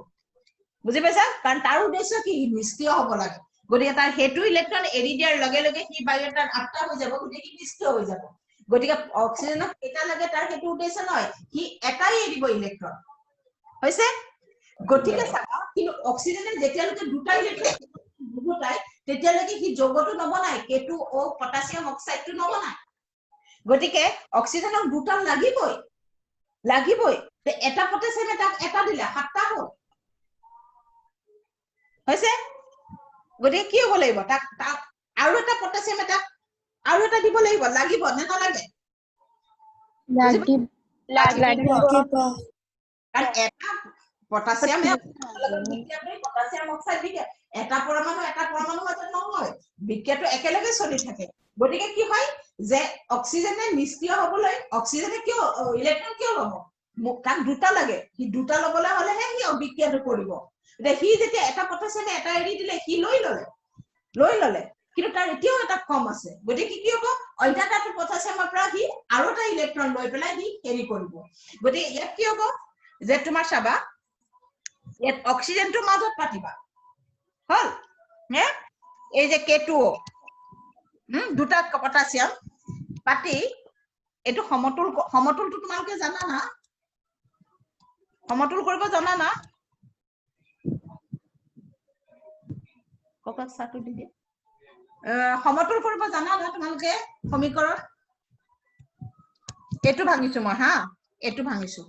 বুজি পাইছা কাৰণ তাৰ উদ্দেশ্য কি নিষ্ক্ৰিয় হ'ব লাগে গতিকে তাৰ হেতু ইলেক্ট্ৰন এৰি দিয়াৰ লগে লগে কি বায়ুটাত আট্টা হৈ যাব গতিকে কি নিষ্ক্ৰিয় হৈ যাব গতিকে অক্সিজেনক এটা লাগে তাৰ হেতু উদ্দেশ্য নহয় কি এটাই এৰিব ইলেক্ট্ৰন হৈছে গতিকে চাবা কিন্তু অক্সিজেনে যেতিয়ালৈকে দুটা ইলেক্ট্ৰন দুটাই তেতিয়ালৈকে কি যৌগটো নবনাই K2O পটাছিয়াম অক্সাইডটো নবনাই গতিকে অক্সিজেনক দুটা লাগিবই এটা পটাছিয়াম এটা দিলে সাতটা হ'ল হৈছে গতিকে কি হ'ব লাগিব তাক আৰু এটা পটাছিয়াম আৰু এটা দিব লাগিব লাগিব নে নালাগে লাগিব কাৰণ এটা পটাছিয়াম পটাছিয়াম অক্সাইড বিক্ৰিয়া এটা পৰমাণু মাজত নহয় বিক্ৰিয়াটো একেলগে চলি থাকে গতিকে কি হয় যে অক্সিজেনে নিষ্ক্ৰিয় হ'বলৈ অক্সিজেনে কিয় ইলেক্ট্ৰন কিয় ল'ব তাক দুটা লাগে সি দুটা ল'বলৈ হ'লেহে সি বিক্ৰিয়াটো কৰিব সি যেতিয়া এটা পটাছিয়ামে এটা এৰি দিলে সি লৈ ললে কিন্তু তাৰ এতিয়াও এটা কম আছে গতিকে কি হ'ব অন্য এটা পটাছিয়ামৰ পৰা সি আৰু এটা ইলেক্ট্ৰন লৈ পেলাই সি হেৰি কৰিব গতিকে ইয়াত কি হ'ব যে তোমাৰ চাবা ইয়াত অক্সিজেনটো মাজত পাতিবা হল নে এই যে K2O দুটা পটাছিয়াম পাতি এটো সমতুলটো তোমালোকে জানা না সমতুল কৰিব জানা না ককাক সাটো দি দিয়া সমতুল কৰিব জানা না তোমালোকে সমীকৰণ এটো ভাঙিছো মই হা এটো ভাঙিছো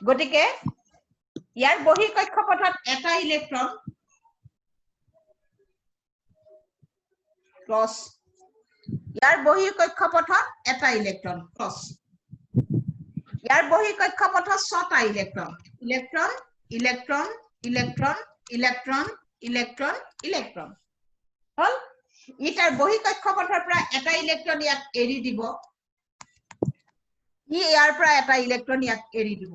গতিকে ইয়াৰ বহি কক্ষপথত এটা ইলেক্ট্ৰন ক্ৰছ ইয়াৰ বহি কক্ষপথত এটা ইলেক্ট্ৰন ক্ৰছ ইয়াৰ বহি কক্ষপথত 6টা ইলেক্ট্ৰন হল ইটাৰ বহি কক্ষপথৰ পৰা এটা ইলেক্ট্ৰন ইয়াত এৰি দিব ইয়াৰ পৰা এটা ইলেক্ট্ৰন ইয়াত এৰি দিব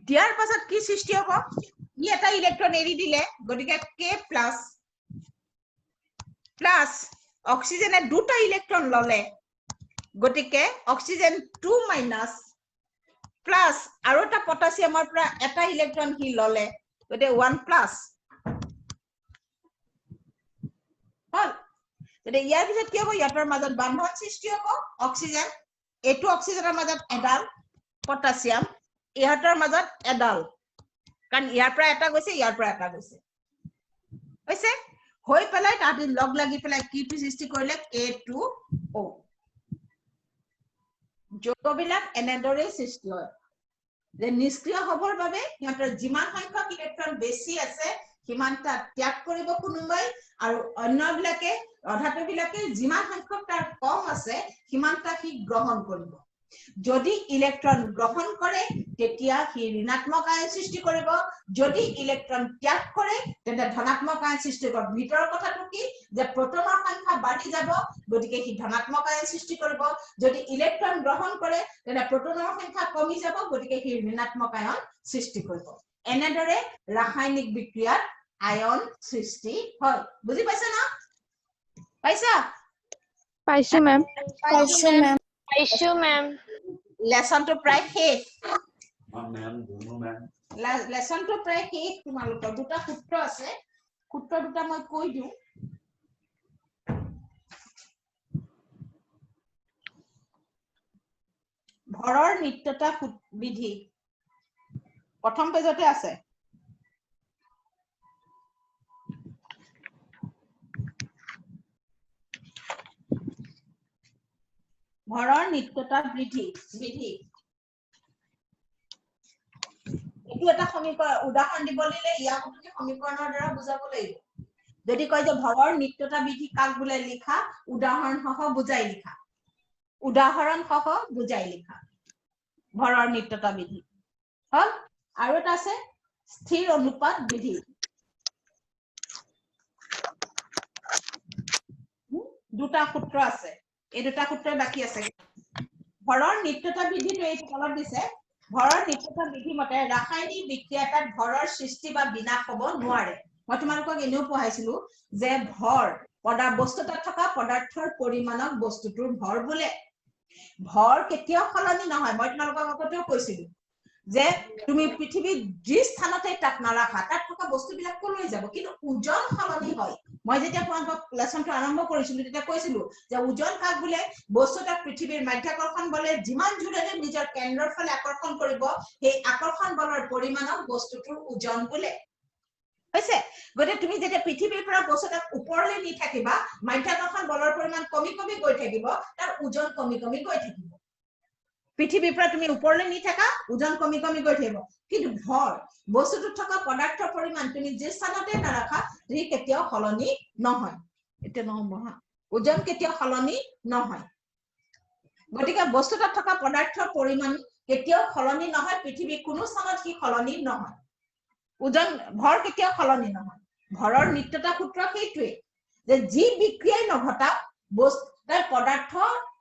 দিয়াৰ পাছত কি সৃষ্টি হ'ব এটা ইলেক্ট্ৰন এৰি দিলে গতিকে K প্লাস অক্সিজেনে দুটা ইলেক্ট্ৰন ললে গতিকে অক্সিজেন 2 মাইনাস প্লাস আৰু এটা পটাছিয়ামৰ পৰা এটা ইলেক্ট্ৰন কি ললে গতিকে 1 প্লাস হল গতিকে ইয়াৰ পিছত কি হ'ব ইয়াৰ মাজত বন্ধন সৃষ্টি হ'ব অক্সিজেন এটো অক্সিজেনৰ মাজত এডাল পটাছিয়াম ইহঁতৰ মাজত এডাল কাৰণ ইয়াৰ পৰা এটা গৈছে ইয়াৰ পৰা এটা গৈছে হৈছে হৈ পেলাই তাতে লগ লাগি পেলাই কিটো সৃষ্টি কৰিলে K2O যৌগবিলাক এনেদৰে সৃষ্টি হয় যে নিষ্ক্ৰিয় হ'বৰ বাবে ইহঁতৰ যিমান সংখ্যক ইলেক্ট্ৰন বেছি আছে সিমানটা ত্যাগ কৰিব কোনোবাই আৰু অন্যবিলাকে অধাতুবিলাকে যিমান সংখ্যক তাৰ কম আছে সিমানটা কি গ্ৰহণ কৰিব যদি ইলেক্ট্ৰন গ্ৰহণ কৰে তেতিয়া সি ঋণাত্মক আয়ন সৃষ্টি কৰিব যদি ইলেক্ট্ৰন ত্যাগ কৰে তেন্তে ধনাত্মক আয়ন সৃষ্টি কৰিব ভিতৰৰ কথাটো কি যে প্ৰোটনৰ সংখ্যা বাঢ়ি যাব গতিকে সি ধনাত্মক আয়ন সৃষ্টি কৰিব যদি ইলেক্ট্ৰন গ্ৰহণ কৰে তেন্তে প্ৰোটনৰ সংখ্যা কমি যাব গতিকে সি ঋণাত্মক আয়ন সৃষ্টি কৰিব এনেদৰে ৰাসায়নিক বিক্ৰিয়াত আয়ন সৃষ্টি হয় বুজি পাইছা না পাইছো মেম লেসনটো প্ৰায় শেষ লেসনটো প্ৰায় শেষ তোমালোকৰ দুটা সূত্ৰ আছে সূত্ৰ দুটা মই কৈ দিওঁ ভৰৰ নিত্যতা বিধি প্ৰথম পেজতে আছে ভৰৰ নিত্যতা বিধি এটো এটা সমীকৰণ উদাহৰণ দিব দিলে ইয়াক তুমি সমীকৰণৰ দ্বাৰা বুজাব লাগিব যদি কয় যে ভৰৰ নিত্যতা বিধি কাক বোলে লিখা উদাহৰণ সহ বুজাই লিখা ভৰৰ নিত্যতা বিধি হল আৰু এটা আছে স্থিৰ অনুপাত বিধি দুটা সূত্ৰ আছে এই দুটা সূত্ৰ বাকি আছে ভৰৰ নিত্যতা বিধিটো এই তলত দিছে ভৰৰ নিত্যতা বিধি মতে ৰাসায়নিক বিক্ৰিয়াত ভৰৰ সৃষ্টি বা বিনাশ হ'ব নোৱাৰে মই তোমালোকক এনেও পঢ়াইছিলো যে ভৰ বস্তুটোত থকা পদাৰ্থৰ পৰিমাণক বস্তুটোৰ ভৰ বোলে ভৰ কেতিয়াও সলনি নহয় মই তোমালোকক আগতেও কৈছিলো যে তুমি পৃথিৱীৰ যি স্থানতে তাক নাৰাখা তাত থকা বস্তুবিলাক কলৈ যাব কিন্তু ওজন সলনি হয় মই যেতিয়া তোমালোকক লেসনটো আৰম্ভ কৰিছিলো তেতিয়া কৈছিলো যে ওজন কাক বোলে বস্তুটা পৃথিৱীৰ মাধ্যাকৰ্ষণ বলে যিমান জোৰেৰে নিজৰ কেন্দ্ৰৰ ফালে আকৰ্ষণ কৰিব সেই আকৰ্ষণ বলৰ পৰিমাণক বস্তুটোৰ ওজন বোলে হৈছে গতে তুমি যেতিয়া পৃথিৱীৰ পৰা বস্তুটাক ওপৰলৈ নি থাকিবা মাধ্যাকৰ্ষণ বলৰ পৰিমাণ কমি কমি গৈ থাকিব তাৰ ওজন কমি কমি গৈ থাকিব পৃথিৱীৰ পৰা তুমি ওপৰলৈ নি থাকা ওজন কমি কমি গৈ থাকিব কিন্তু ভৰ বস্তুটোত থকা পদাৰ্থৰ পৰিমাণ তুমি যে স্থানতে নাৰাখা ই কেতিয়াও সলনি নহয় এটা নহয় ওজন কেতিয়াও সলনি নহয় গতিকে বস্তুটোত থকা পদাৰ্থৰ পৰিমাণ কেতিয়াও সলনি নহয় পৃথিৱীৰ কোনো স্থানত কি সলনি নহয় ওজন ভৰ কেতিয়াও সলনি নহয় ভৰৰ নিত্যতা সূত্ৰ সেইটোৱে যে যি বিক্ৰিয়াই নঘটা বস্তুৰ পদাৰ্থ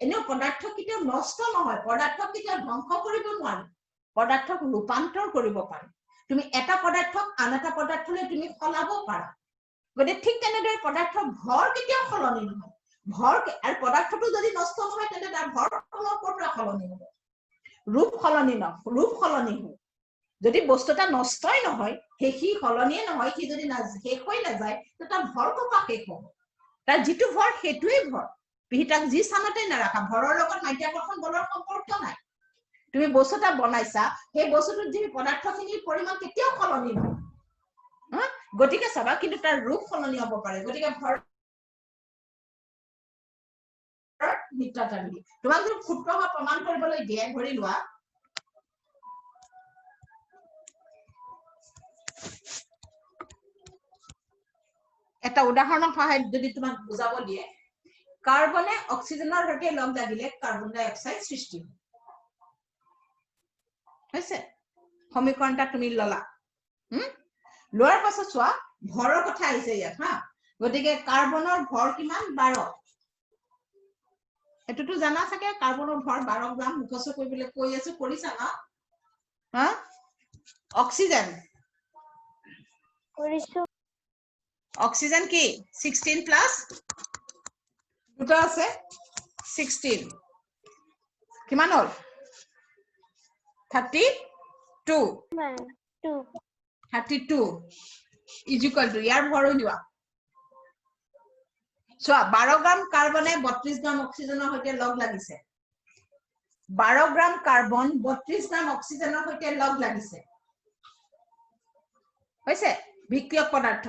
এনেও পদাৰ্থ কেতিয়াও নষ্ট নহয় পদাৰ্থ কেতিয়াও ধ্বংস কৰিব নোৱাৰে পদাৰ্থক ৰূপান্তৰ কৰিব পাৰে তুমি এটা পদাৰ্থক আন এটা পদাৰ্থলৈ তুমি সলাব পাৰা গতে ঠিক তেনেদৰে পদাৰ্থৰ ভৰ কেতিয়াও সলনি নহয় ভৰ আৰু পদাৰ্থটো যদি নষ্ট নহয় তেন্তে তাৰ ভৰ কোনো পৰা সলনি হ'ব ৰূপ সলনি হয় যদি বস্তুটা নষ্টই নহয় সেই সলনিয়ে নহয় কি যদি শেষ হৈ নাযায় তাৰ ভৰ কপা শেষ হ'ব তাৰ যিটো ভৰ সেইটোৱে ভৰ পিহিতাক যি স্থানতে নাৰাখা ভৰৰ লগত মাধ্যাকৰ্ষণ বলৰ সম্পৰ্ক নাই তুমি বস্তুটা বনাইছা সেই বস্তুটোত যি পদাৰ্থখিনিৰ পৰিমাণ কেতিয়াও সলনি নহয় গতিকে চাবা কিন্তু তাৰ ৰূপ সলনি হ'ব পাৰে গতিকে ভৰ নিত্যতা বুলি তোমাক যদি সূত্ৰ প্ৰমাণ কৰিবলৈ দিয়ে ধৰি লোৱা এটা উদাহৰণৰ সহায়ত যদি তোমাক বুজাব দিয়ে কাৰ্বনে অক্সিজেনৰ সৈতে লগ লাগিলে কাৰ্বন ডাই অক্সাইড সৃষ্টি হৈছে সমীকৰণটা তুমি ললা লোৱাৰ পাছত চোৱা ভৰৰ কথা আহিছে ইয়াত হা গতিকে কাৰ্বনৰ ভৰ কিমান 12 এটোটো জানা থাকে কাৰ্বনৰ ভৰ 12 গ্ৰাম মুখস্থ কৰিবলৈ কৈ আছে কৰিছা না হা অক্সিজেন কৰিছো অক্সিজেন কি 16 প্লাস দুটা আছে 16 কিমান হল 32 is equal to ইয়াৰ ভৰ উলিওৱা চোৱা 12 গ্ৰাম কাৰ্বনে 32 গ্ৰাম অক্সিজেনৰ সৈতে লগ লাগিছে 12 গ্ৰাম কাৰ্বন 32 গ্ৰাম অক্সিজেনৰ সৈতে লগ লাগিছে হৈছে বিক্ৰিয়ক পদাৰ্থ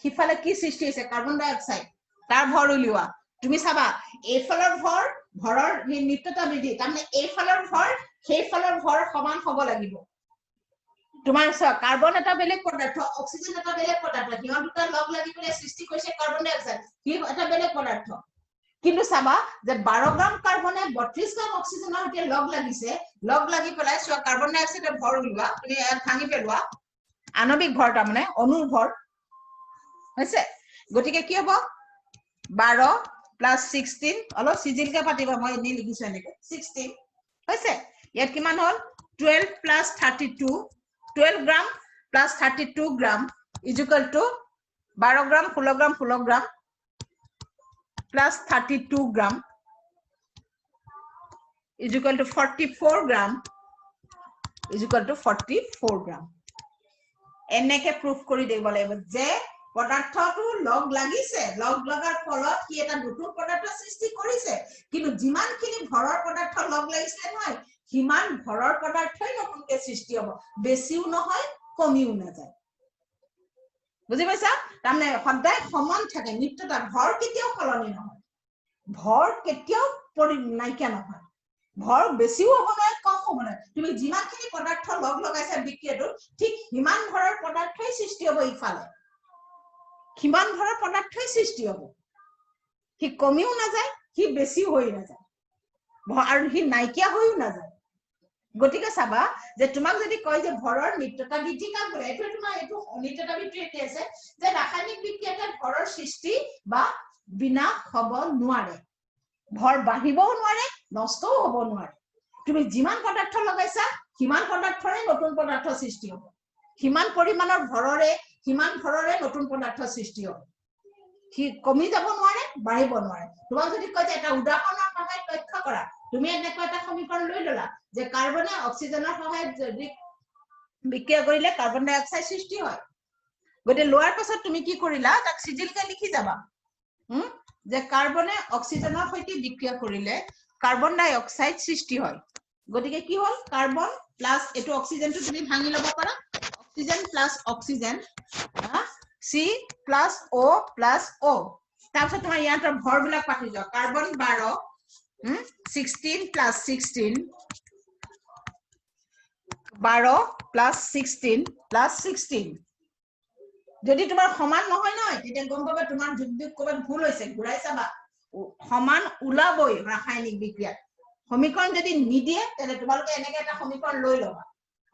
হিফালে কি সৃষ্টি হৈছে কাৰ্বন ডাই অক্সাইড তাৰ ভৰ উলিওৱা তুমি চাবা এইফালৰ ভৰৰ নিত্যতা বৃদ্ধি তাৰমানে এইফালৰ ভৰ সেইফালৰ ভৰ সমান হ'ব লাগিব তোমাৰ চোৱা কাৰ্বন এটা বেলেগ পদাৰ্থ অক্সিজেন এটা বেলেগ পদাৰ্থ হিহঁত দুটা লগ লাগি পেলাই সৃষ্টি কৰিছে কাৰ্বন ডাই অক্সাইড হি এটা বেলেগ পদাৰ্থ কিন্তু চাবা যে 12 গ্ৰাম কাৰ্বনে 32 গ্ৰাম অক্সিজেনৰ সৈতে লগ লাগি পেলাই চোৱা কাৰ্বন ডাই অক্সাইডৰ ভৰ উলিওৱা তুমি ভাঙি পেলোৱা আণবিক ভৰ তাৰমানে অণুৰ ভৰ হৈছে গতিকে কি হ'ব 12 প্লাস 16 অলপ সিজিলকে পাতিবা মই এনে লিখিছো এনেকে 16 হৈছে ইয়াত কিমান হল 12 plus 32 12 gram plus 32 gram is equal to 12 gram 16 gram plus 32 gram is equal to 44 gram is equal to 44 gram এনেকে proof কৰি দেব লাগিব যে পদাৰ্থটো লগ লাগিছে লগ লগাৰ ফলত কি এটা নতুন পদাৰ্থ সৃষ্টি কৰিছে কিন্তু যিমানখিনি ভৰৰ পদাৰ্থ লগ লাগিছে নহয় হিমান ভৰৰ পদাৰ্থই নতুনকে সৃষ্টি হ'ব বেছিও নহয় কমিও নাযায় বুজি পাইছা তাৰমানে সদায় সমান থাকে নিত্যতা ভৰ কেতিয়াও সলনি নহয় ভৰ কেতিয়াও নাইকিয়া নহয় ভৰ বেছিও হ'ব নহয় কম হ'ব নহয় তুমি যিমানখিনি পদাৰ্থ লগ লগাইছা বিক্ৰিয়াটো ঠিক হিমান ভৰৰ পদাৰ্থই সৃষ্টি হ'ব ইফালে হিমান ভৰৰ পদাৰ্থই সৃষ্টি হ'ব হি কমিও নাযায় হি বেছিও হৈ নাযায় আৰু হি নাইকিয়া হৈও নাযায় গতিকে চাবা যে তোমাক যদি কয় যে ভৰৰ নিত্যতা বৃদ্ধি কাম কৰে এটো তোমাৰ এটো নিত্যতা বৃদ্ধি আছে যে ৰাসায়নিক বিক্ৰিয়াতে ভৰৰ সৃষ্টি বা বিনাশ হ'ব নোৱাৰে ভৰ বাঢ়িবও নোৱাৰে নষ্টও হ'ব নোৱাৰে তুমি যিমান পদাৰ্থ লগাইছা হিমান পদাৰ্থৰে নতুন পদাৰ্থ সৃষ্টি হ'ব হিমান পৰিমাণৰ ভৰৰে হিমান ভৰৰে নতুন পদাৰ্থ সৃষ্টি হ'ব কি কমি যাব নোৱাৰে বাঢ়িব নোৱাৰে তোমাক যদি কয় যে এটা উদাহৰণৰ সহায়ত লক্ষ্য কৰা তুমি এনেকুৱা এটা সমীকৰণ লৈ ললা যে কাৰ্বনে অক্সিজেনৰ সহায়ত যদি বিক্ৰিয়া কৰিলে কাৰ্বন ডাই অক্সাইড সৃষ্টি হয় গতে লোৱাৰ পাছত তুমি কি কৰিলা তাক সিজিলকে লিখি যাবা যে কাৰ্বনে অক্সিজেনৰ সৈতে বিক্ৰিয়া কৰিলে কাৰ্বন ডাই অক্সাইড সৃষ্টি হয় গতিকে কি হল কাৰ্বন প্লাস এটো অক্সিজেনটো তুমি ভাঙি লব পাৰা oxygen plus oxygen C plus O plus O তাৰপিছত তোমাৰ ইয়াৰ ভৰ বিলাক পাতি যোৱা কাৰ্বন 12 16 plus 16 12 plus 16 plus 16 যদি তোমাৰ সমান নহয় নহয় তেতিয়া গম পাবা তোমাৰ যোগবিয়োগ কৰবাত ভুল হৈছে ঘুৰাই চাবা সমান ওলাবই ৰাসায়নিক বিক্ৰিয়া সমীকৰণ যদি নিদিয়ে তেনে তোমালোকে এনেকে এটা সমীকৰণ লৈ লবা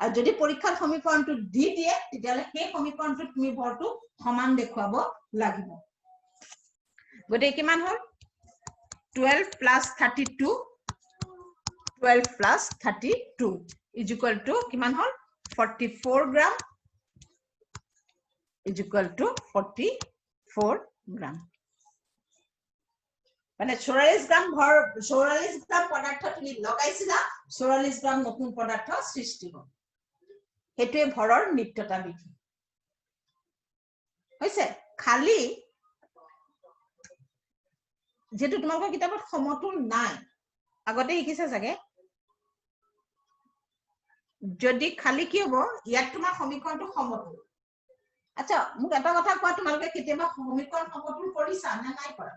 আৰু যদি পৰীক্ষাৰ সমীকৰণটো দি দিয়ে তেতিয়ালে সেই সমীকৰণটো তুমি ভৰটো সমান দেখুৱাব লাগিব গতে কিমান হ'ল 12 plus 32 12 plus 32 is equal to kiman hol 44 gram is equal to 44 gram মানে 44 গ্রাম ভর 44 গ্রাম পদার্থ তুমি লগাইছিলা 44 গ্রাম নতুন পদার্থ সৃষ্টি হ'ল হেতুৱে ভৰৰ নিত্যতা বিধি হৈছে খালি যেটো তোমালোকৰ কিতাপত সমতুল নাই আগতে শিকিছে চাগে যদি খালি কি হ'ব ইয়াত তোমাৰ সমীকৰণটো সমতুল আচ্ছা মোক এটা কথা কোৱা তোমালোকে কেতিয়াবা সমীকৰণ সমতুল কৰিছা না নাই কৰা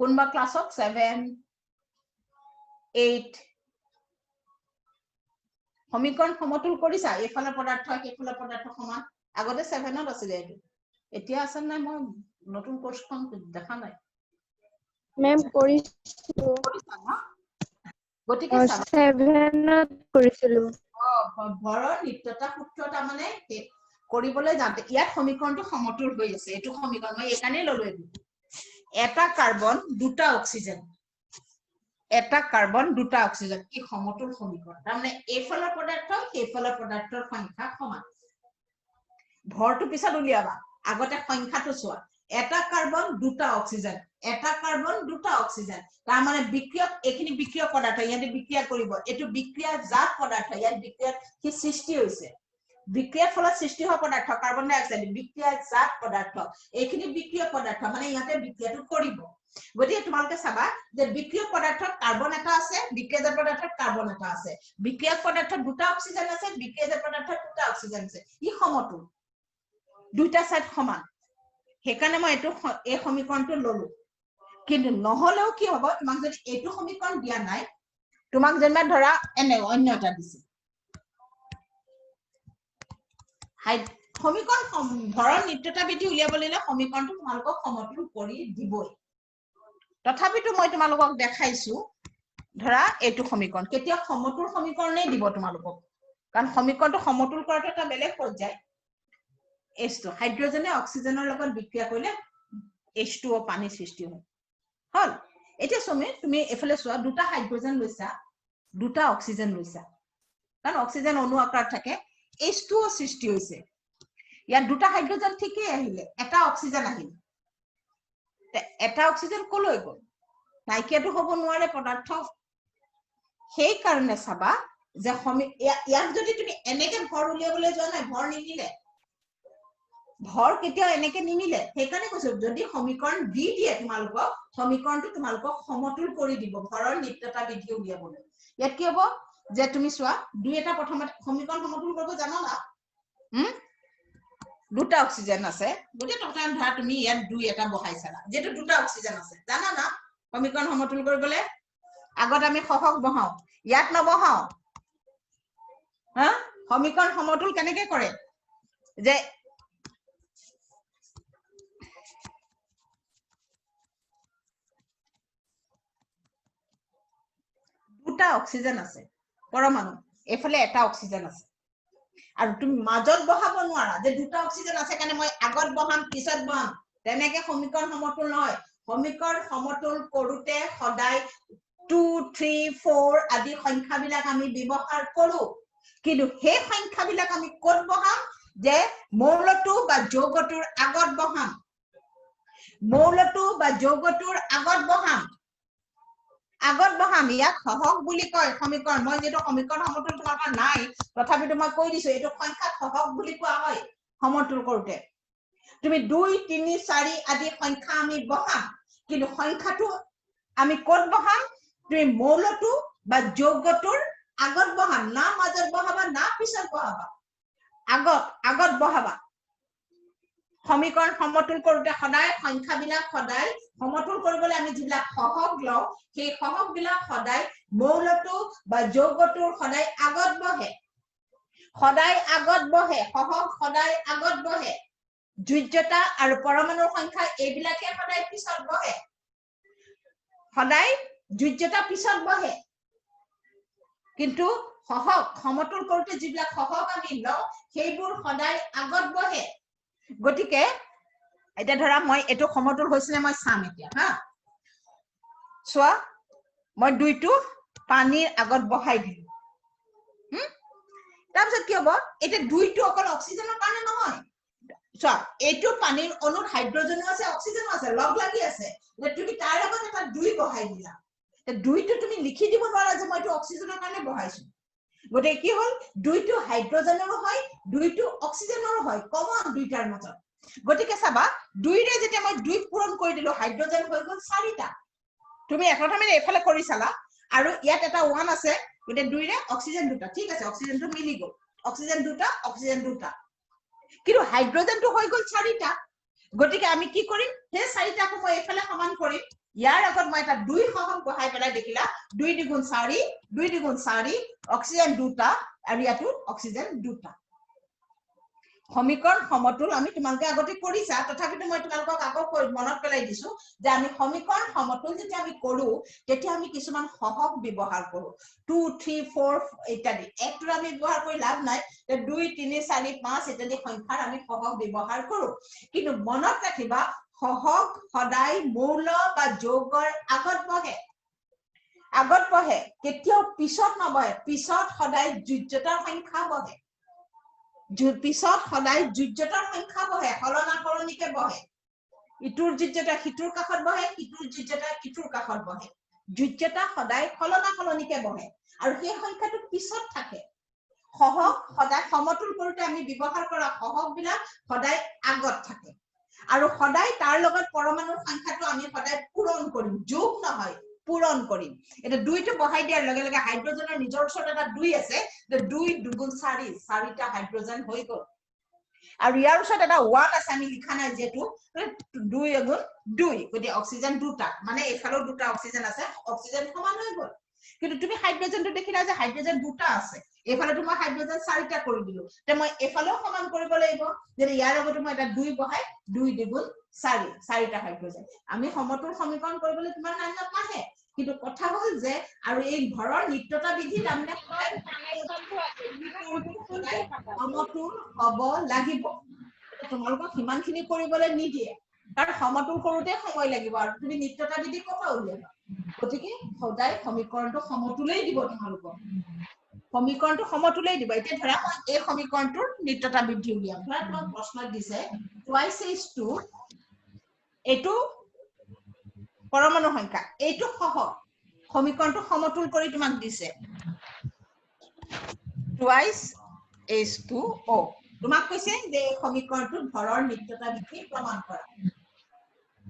কোনবা ক্লাছত 7 8 সমীকৰণ সমতুল কৰিছা এফালে পদাৰ্থ এফালে পদাৰ্থ সমান আগতে 7ত আছিল এইটো এতিয়া আছে না মই নতুন কোৰ্সখন দেখা নাই মেম কৰিছো গতিকে 7ত কৰিছিলো ভৰৰ নিত্যতা সূত্ৰ তাৰ মানে কৰিবলৈ যাতে ইয়াত সমীকৰণটো সমতুল হৈ আছে এটো সমীকৰণ মই একানে ললো এটা কাৰ্বন দুটা অক্সিজেন এটা কাৰ্বন দুটা অক্সিজেন কি সমতুল সমীকৰণ তাৰ মানে এফালৰ পদাৰ্থ এফালৰ পদাৰ্থৰ সংখ্যা সমান ভৰটো পিছত উলিয়াবা আগতে সংখ্যাটো চোৱা এটা কাৰ্বন দুটা অক্সিজেন এটা কাৰ্বন দুটা অক্সিজেন তাৰ মানে বিক্ৰিয়ক এখিনি বিক্ৰিয়ক পদাৰ্থ ইয়াতে বিক্ৰিয়া কৰিব এটো বিক্ৰিয়া জাত পদাৰ্থ ইয়াত বিক্ৰিয়া কি সৃষ্টি হৈছে বিক্ৰিয়াৰ ফলত সৃষ্টি হোৱা পদাৰ্থ কাৰ্বন ডাই অক্সাইড বিক্ৰিয়া জাত পদাৰ্থ এখিনি বিক্ৰিয়ক পদাৰ্থ মানে ইয়াতে বিক্ৰিয়াটো কৰিব গতিকে তোমালোকে চাবা যে বিক্ৰিয়ক পদাৰ্থত কাৰ্বন এটা আছে বিক্ৰিয়াজাত পদাৰ্থত কাৰ্বন এটা আছে বিক্ৰিয়ক পদাৰ্থত দুটা অক্সিজেন আছে বিক্ৰিয়াজাত পদাৰ্থত দুটা অক্সিজেন আছে ই সমতুল দুটা সাইড সমান হেকানে মই এটো এই সমীকৰণটো ললো কিন্তু নহলেও কি হ'ব তোমাক যদি এটো সমীকৰণ দিয়া নাই তোমাক যেনে ধৰা এনে অন্য এটা দিছে সমীকৰণ ভৰৰ নিত্যতা বিধি উলিয়াবলৈ সমীকৰণটো তোমালোকক সমতুল কৰি দিবই তথাপিতো মই তোমালোকক দেখাইছো ধৰা এটো সমীকৰণ কেতিয়া সমতুল সমীকৰণে দিব তোমালোকক কাৰণ সমীকৰণটো সমতুল কৰাটো এটা বেলেগ পৰ্যায় H2 হাইড্ৰোজেনে অক্সিজেনৰ লগত বিক্ৰিয়া কৰিলে H2O পানী সৃষ্টি হয় হল এতিয়া তুমি এফালে চোৱা দুটা হাইড্ৰোজেন লৈছা দুটা অক্সিজেন লৈছা কাৰণ অক্সিজেন অণু আকাৰত থাকে H2O সৃষ্টি হৈছে ইয়াত দুটা হাইড্ৰোজেন ঠিকই আহিলে এটা অক্সিজেন আহিল এটা অক্সিজেন কলৈ গল নাইকিয়াটো হ'ব নোৱাৰে পদাৰ্থ সেই কাৰণে চাবা যে ইয়াত যদি তুমি এনেকে ভৰ উলিয়াবলৈ যোৱা নাই ভৰ নিমিলে ভৰ কেতিয়া এনেকে নিমিলে সেইকাৰণে কৈছো যদি সমীকৰণ দি দিয়ে তোমালোকক সমীকৰণটো তোমালোকক সমতুল কৰি দিব ভৰৰ নিত্যতা বিধি উলিয়াবলৈ ইয়াত কি হ'ব যে তুমি চোৱা দুই এটা প্ৰথমতে সমীকৰণ সমতুল কৰিব জানা না দুটা অক্সিজেন আছে গতি তখন ধৰা তুমি ইয়াত দুই এটা বহাইছালা যেটো দুটা অক্সিজেন আছে জানা না সমীকৰণ সমতুল কৰিবলৈ আগত আমি সহক বহাও ইয়াত নবহাও সমীকৰণ সমতুল কেনেকে কৰে যে দুটা অক্সিজেন আছে পৰমাণু এফালে এটা অক্সিজেন আছে আৰু তুমি মাজত বহাব নোৱাৰা যে দুটা অক্সিজেন আছে কাৰণে মই আগত বহাম পিছত বহাম তেনেকে সমীকৰণ সমতুল নহয় সমীকৰণ সমতুল কৰোতে সদায় 2 3 4 আদি সংখ্যাবিলাক আমি ব্যৱহাৰ কৰো কিন্তু সেই সংখ্যাবিলাক আমি ক'ত বহাম যে মৌলটো বা যৌগটোৰ আগত বহাম মৌলটো বা যৌগটোৰ আগত বহাম আগত বহাম ইয়াক সহগ বুলি কয় সমীকৰণ মই যেটো সমীকৰণ সমতুল তোমাৰ নাই তথাপিতো মই কৈ দিছো এটো সংখ্যা সহগ বুলি কোৱা হয় সমতুল কৰোতে তুমি 2 3 4 আদি সংখ্যা আমি বহাম কিন্তু সংখ্যাটো আমি ক'ত বহাম তুমি মৌলটো বা যৌগটোৰ আগত বহাম না মাজত বহাবা না পিছত বহাবা আগত বহাবা সমীকৰণ সমতুল কৰোতে সদায় সংখ্যাবিলাক সদায় সমতুল কৰিবলৈ আমি যিবিলাক সহগ লওঁ সেই সহগবিলাক সদায় মৌলটো বা যৌগটোৰ সদায় আগত বহে সহগ সদায় আগত বহে যুজ্যতা আৰু পৰমাণুৰ সংখ্যা এইবিলাকে সদায় পিছত বহে সদায় যুজ্যতা পিছত বহে কিন্তু সহগ সমতুল কৰোতে যিবিলাক সহগ আমি লওঁ সেইবোৰ সদায় আগত বহে গটিকে এটা ধৰা মই এটো সমতুল হৈছিলে মই চাম এতিয়া হা সোৱা মই দুইটো পানীৰ আগত বহাই দিলো তাৰপিছত কি হ'ব এটা দুইটো অকল অক্সিজেনৰ কাৰণে নহয় সোৱা এইটো পানীৰ অণুত হাইড্ৰজেনো আছে অক্সিজেনো আছে লগ লাগি আছে তুমি তাৰ আগত এটা দুই বহাই দিলা দুইটো তুমি লিখি দিব নোৱাৰা যে মই এটো অক্সিজেনৰ কাৰণে বহাইছো গটে কি হল দুইটো হাইড্ৰজেনৰো হয় দুইটো অক্সিজেনৰো হয় কমন দুইটাৰ মাজত গটিকে চাবা দুইৰে যেতিয়া মই দুই পূৰণ কৰি দিলো হাইড্ৰজেন হৈ গল 4টা তুমি একৰথমে এফালে কৰি চালা আৰু ইয়াত এটা 1 আছে গটে দুইৰে অক্সিজেন দুটা ঠিক আছে অক্সিজেনটো মিলি গল অক্সিজেন দুটা কিন্তু হাইড্ৰজেনটো হৈ গল 4টা গটিকে আমি কি কৰিম হে 4টাকো মই এফালে সমান কৰিম ইয়াৰ আগত মই এটা 2 সহগ বহাই পেলাই দেখিলা 2 দ্বিগুণ 4 অক্সিজেন দুটা আৰু ইয়াতো অক্সিজেন দুটা সমীকৰণ সমতুল আমি তোমালোকে আগতে কৰিছা তথাপিতো মই তোমালোকক আকৌ মনত পেলাই দিছো যে আমি সমীকৰণ সমতুল যেতিয়া আমি কৰো তেতিয়া আমি কিছুমান সহগ ব্যৱহাৰ কৰো 2 3 4 ইত্যাদি একটো আমি ব্যৱহাৰ কৰি লাভ নাই 2 3 4 5 ইত্যাদি সংখ্যাৰ আমি সহগ ব্যৱহাৰ কৰো কিন্তু মনত ৰাখিবা সহগ সদায় মৌল বা যৌগৰ আগত বহে কেতিয়াও পিছত নবহে পিছত সদায় যুজ্যতাৰ সংখ্যা বহে পিছত সদায় যুজ্যতাৰ সংখ্যা বহে হলনা সলনিকে বহে ইটোৰ যুজ্যতা সিটোৰ কাষত বহে ইটোৰ যুজ্যতা ইটোৰ কাষত বহে যুজ্যতা সদায় হলনা সলনিকে বহে আৰু সেই সংখ্যাটো পিছত থাকে সহগ সদায় সমতুল কৰোতে আমি ব্যৱহাৰ কৰা সহগবিলাক সদায় আগত থাকে আৰু সদায় তাৰ লগত পৰমাণুৰ সংখ্যাটো আমি সদায় পূৰণ কৰিম যোগ নহয় পূৰণ কৰিম এটা দুইটো বহাই দিয়াৰ লগে লগে হাইড্ৰজেনৰ নিজৰ ওচৰত এটা 2 আছে 2 দুগুণ 4টা হাইড্ৰজেন হৈ গল আৰু ইয়াৰ ওচৰত এটা 1 আছে আমি লিখা নাই যেটো 2 গুণ 2 গতি অক্সিজেন দুটা মানে এফালৰ দুটা অক্সিজেন আছে অক্সিজেন সমান হৈ গল কিন্তু তুমি হাইড্ৰজেনটো দেখিলা যে হাইড্ৰজেন দুটা আছে এফালে তোমাৰ হাইড্ৰজেন 4টা কৰি দিলো তে মই এফালেও সমান কৰিব লাগিব যে ইয়াৰ আগত মই এটা 2 বহাই 2 দ্বিগুণ 4টা হাইড্ৰজেন আমি সমতুল সমীকৰণ কৰিবলৈ তোমাৰ নামত নাহে কিন্তু কথা হল যে আৰু এই ঘৰৰ নিত্যতা বিধিত আমি সমতুল হব লাগিব তোমালোকক সিমানখিনি কৰিবলৈ নিদিয়ে কাৰণ সমতুল কৰোতে সময় লাগিব আৰু তুমি নিত্যতা বিধি ক'পা উলিয়াবা গতিকে সদায় সমীকৰণটো সমতুলেই দিব তোমালোকক সমীকৰণটো সমতুলেই দিব এতিয়া ধৰা মই এই সমীকৰণটোৰ নিত্যতা বৃদ্ধি উলিয়াম ধৰা তোমাক প্ৰশ্ন দিছে twice is 2 এটো পৰমাণু সংখ্যা এইটো সহগ সমীকৰণটো সমতুল কৰি তোমাক দিছে twice is 2o তোমাক কৈছে যে এই সমীকৰণটোৰ ভৰৰ নিত্যতা বিধি প্ৰমাণ কৰা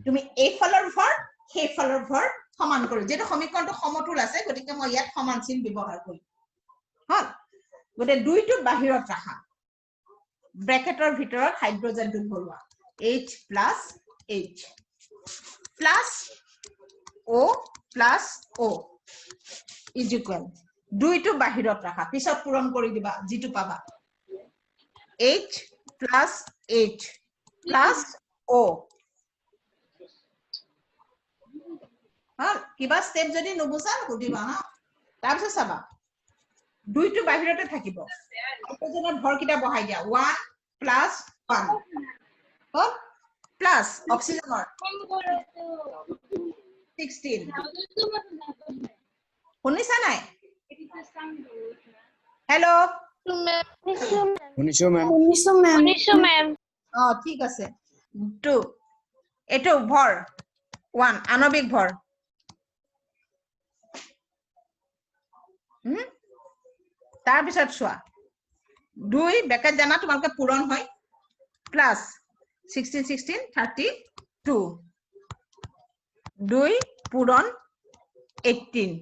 তুমি এই ফলৰ ভৰ সেই ফলৰ ভৰ সমান কৰি যেটো সমীকৰণটো সমতুল আছে গতিকে মই ইয়াত সমান চিন ব্যৱহাৰ কৰিম হল গতে দুইটো বাহিৰত ৰাখা ব্ৰেকেটৰ ভিতৰত হাইড্ৰজেনটো ভৰোৱা H plus O is equal দুইটো বাহিৰত ৰাখা পিছত পূৰণ কৰি দিবা যেটো পাবা H plus O কিবা স্টেপ যদি নুবুজা সুধিবা হা তাৰপিছত চাবা দুইটো বাহিৰতে থাকিব হাইড্ৰজেনৰ ভৰ কিটা বহাই দিয়া 1 plus 1 হল প্লাস অক্সিজেনৰ 16 শুনিছা নাই হেল্ল শুনিছো মেম ঠিক আছে 2 এটো ভৰ 1 আণবিক ভৰ তাৰ পিছত চোৱা 2 ব্ৰেকেট জানা তোমালোকে পূৰণ হয় প্লাস 16 16 32 2 পূৰণ 18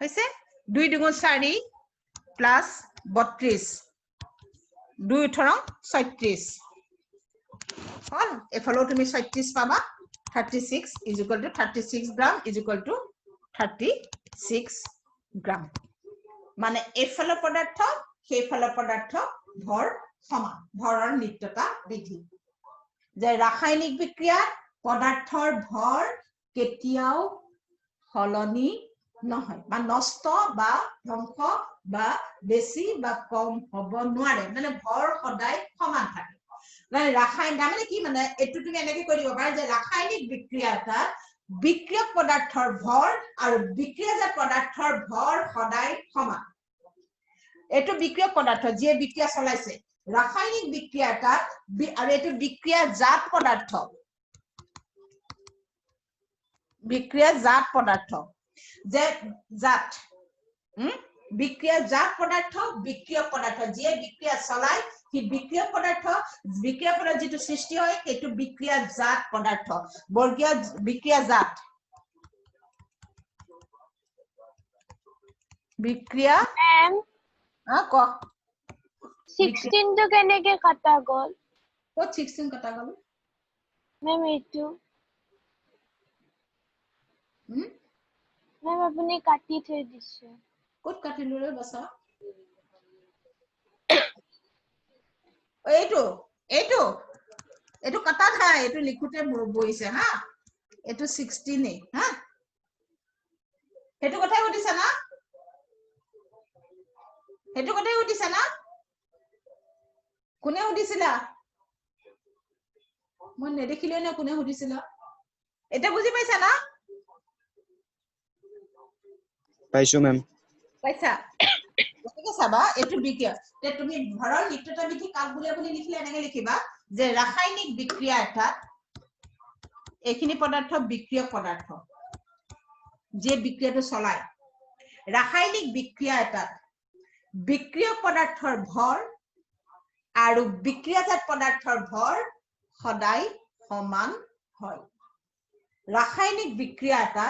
হৈছে 2 দুগুণ 4 প্লাস 32 2 18 36 হল এফালেও তুমি 36 পাবা 36 is equal to 36 gram is equal to 36 gram মানে এফালৰ পদাৰ্থ সেইফালৰ পদাৰ্থ ভৰ সমান ভৰৰ নিত্যতা বিধি যে ৰাসায়নিক বিক্ৰিয়াত পদাৰ্থৰ ভৰ কেতিয়াও সলনি নহয় বা নষ্ট বা ধ্বংস বা বেছি বা কম হ'ব নোৱাৰে মানে ভৰ সদায় সমান থাকে মানে ৰাসায়নিক মানে কি মানে এটো তুমি এনেকৈ কৰিব পাৰা যে ৰাসায়নিক বিক্ৰিয়াটা বিক্ৰিয়ক পদাৰ্থৰ ভৰ আৰু বিক্ৰিয়াজাত পদাৰ্থৰ ভৰ সদায় সমান এটো বিক্রিয়ক পদার্থ যে বিক্রিয়া চলাইছে রাসায়নিক বিক্রিয়াটা আর এটো বিক্রিয়াজাত পদার্থ যে জাত বিক্রিয়াজাত পদার্থ বিক্রিয়ক পদার্থ যে বিক্রিয়া চলায় সেই বিক্রিয়ক পদার্থ যেটো সৃষ্টি হয় এটো বিক্রিয়াজাত পদার্থ বর্গীয় বিক্রিয়াজাত বিক্রিয়া ক 16 তো কেনেকে কাটা গল কত 16 কাটা গল ম্যাম এইটো ম্যাম আপুনি কাটি থৈ দিছে কত কাটিলো রে বসা এইটো এইটো এইটো কাটা খায় এইটো লিখুতে বইছে হা এইটো 16 এ হা এইটো কথাই উঠিছে না এইটো কথাই উঠিছে না কোনে উঠিছিলা মই নেদেখিলে না কোনে উঠিছিলা এটা বুজি পাইছা না পাইছো ম্যাম পাইছা গতিকে চাবা এইটো বিক্রিয়া তে তুমি ভৰৰ নিত্যতা বিধি কাক বুলিয়া বুলি লিখিলে এনেকে লিখিবা যে ৰাসায়নিক বিক্ৰিয়া এটা এখিনি পদাৰ্থ বিক্ৰিয়ক পদাৰ্থ যে বিক্ৰিয়াটো চলায় ৰাসায়নিক বিক্ৰিয়া এটা বিক্ৰিয়ক পদাৰ্থৰ ভৰ আৰু বিক্ৰিয়াজাত পদাৰ্থৰ ভৰ সদায় সমান হয় ৰাসায়নিক বিক্ৰিয়া এটা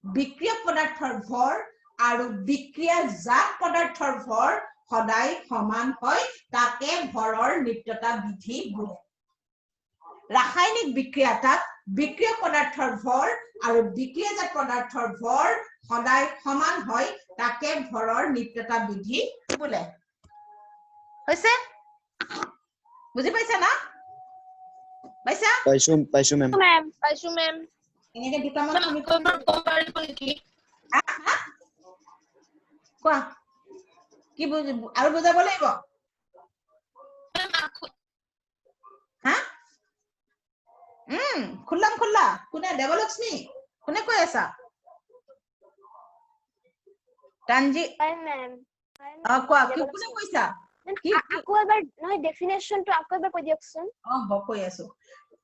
বিক্ৰিয়ক পদাৰ্থৰ ভৰ আৰু বিক্ৰিয়াজাত পদাৰ্থৰ ভৰ সদায় সমান হয় তাকে ভৰৰ নিত্যতা বিধি বোলে ৰাসায়নিক বিক্ৰিয়া এটা বিক্ৰিয়ক পদাৰ্থৰ ভৰ আৰু বিক্ৰিয়াজাত পদাৰ্থৰ ভৰ সদায় সমান হয় তাকে ভৰৰ নিত্যতা বিধি বোলে হৈছে বুজি পাইছা না পাইছা পাইছো ম্যাম পাইছো ম্যাম এনেকে দুটামান সমীকৰণ কোৱা কি বুজি আৰু বুজাব লাগিব হা খুল্লা কোনে দেৱলক্ষ্মী কোনে কৈ আছা টানজি ম্যাম কোৱা কি কোনে কৈছা কি আকৌ এবাৰ নহয় ডেফিনেশনটো আকৌ এবাৰ কৈ দিয়কচোন কৈ আছো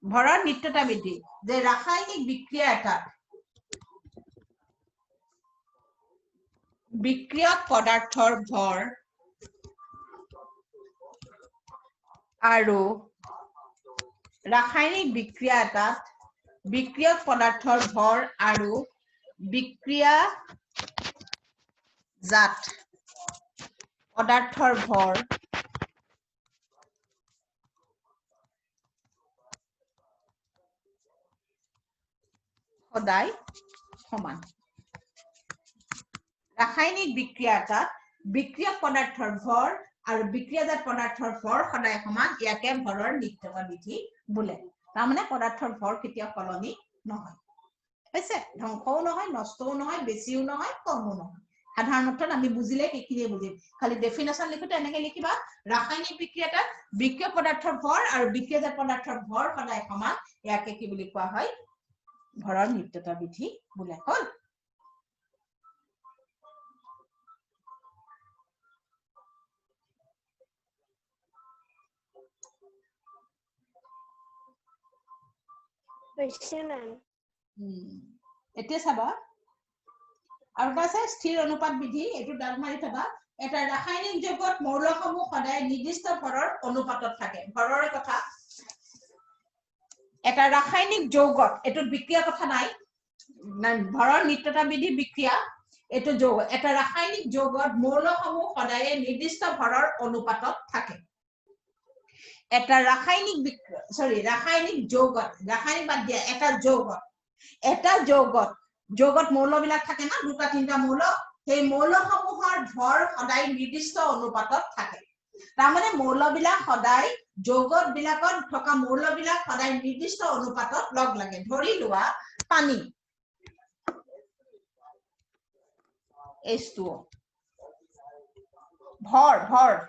ভৰৰ নিত্যতা বিধি যে ৰাসায়নিক বিক্ৰিয়া এটা বিক্ৰিয়ক পদাৰ্থৰ ভৰ আৰু ৰাসায়নিক বিক্ৰিয়া এটা বিক্ৰিয়ক পদাৰ্থৰ ভৰ আৰু বিক্ৰিয়াজাত পদাৰ্থৰ ভৰ সদায় সমান ৰাসায়নিক বিক্ৰিয়া এটা বিক্ৰিয়ক পদাৰ্থৰ ভৰ আৰু বিক্ৰিয়াজাত পদাৰ্থৰ ভৰ সদায় সমান ইয়াকে ভৰৰ নিত্যতা বিধি বোলে তাৰমানে পদাৰ্থৰ ভৰ কেতিয়া সলনি নহয় হৈছে ধ্বংসও নহয় নষ্টও নহয় বেছিও নহয় কমও নহয় সাধাৰণ অৰ্থত আমি বুজিলে কিখিনিয়ে বুজিম খালি ডেফিনেশন লিখোতে এনেকে লিখিবা ৰাসায়নিক বিক্ৰিয়া এটা বিক্ৰিয়ক পদাৰ্থৰ ভৰ আৰু বিক্ৰিয়াজাত পদাৰ্থৰ ভৰ সদায় সমান ইয়াকে কি বুলি কোৱা হয় ভৰৰ নিত্যতা বিধি বোলে হল পাইছে ম্যাম এতিয়া চাবা আৰু এটা আছে স্থিৰ অনুপাত বিধি এইটো দাগ মাৰি থবা এটা ৰাসায়নিক যৌগত মৌলসমূহ সদায় নিৰ্দিষ্ট ভৰৰ অনুপাতত থাকে ভৰৰ কথা এটা ৰাসায়নিক যৌগত এটো বিক্ৰিয়া কথা নাই ভৰৰ নিত্যতা বিধি বিক্ৰিয়া এটো যৌগ এটা ৰাসায়নিক যৌগত মৌলসমূহ সদায় নিৰ্দিষ্ট ভৰৰ অনুপাতত থাকে এটা ৰাসায়নিক ৰাসায়নিক যৌগত ৰাসায়নিক বাদ দিয়া এটা যৌগত মৌলবিলাক থাকে না দুটা তিনটা মৌল সেই মৌলসমূহৰ ভৰ সদায় নিৰ্দিষ্ট অনুপাতত থাকে তাৰ মানে মৌলবিলাক সদায় যৌগত বিলাকত থকা মৌলবিলাক সদায় নিৰ্দিষ্ট অনুপাতত লগ লাগে ধৰি লোৱা পানী H2O ভৰ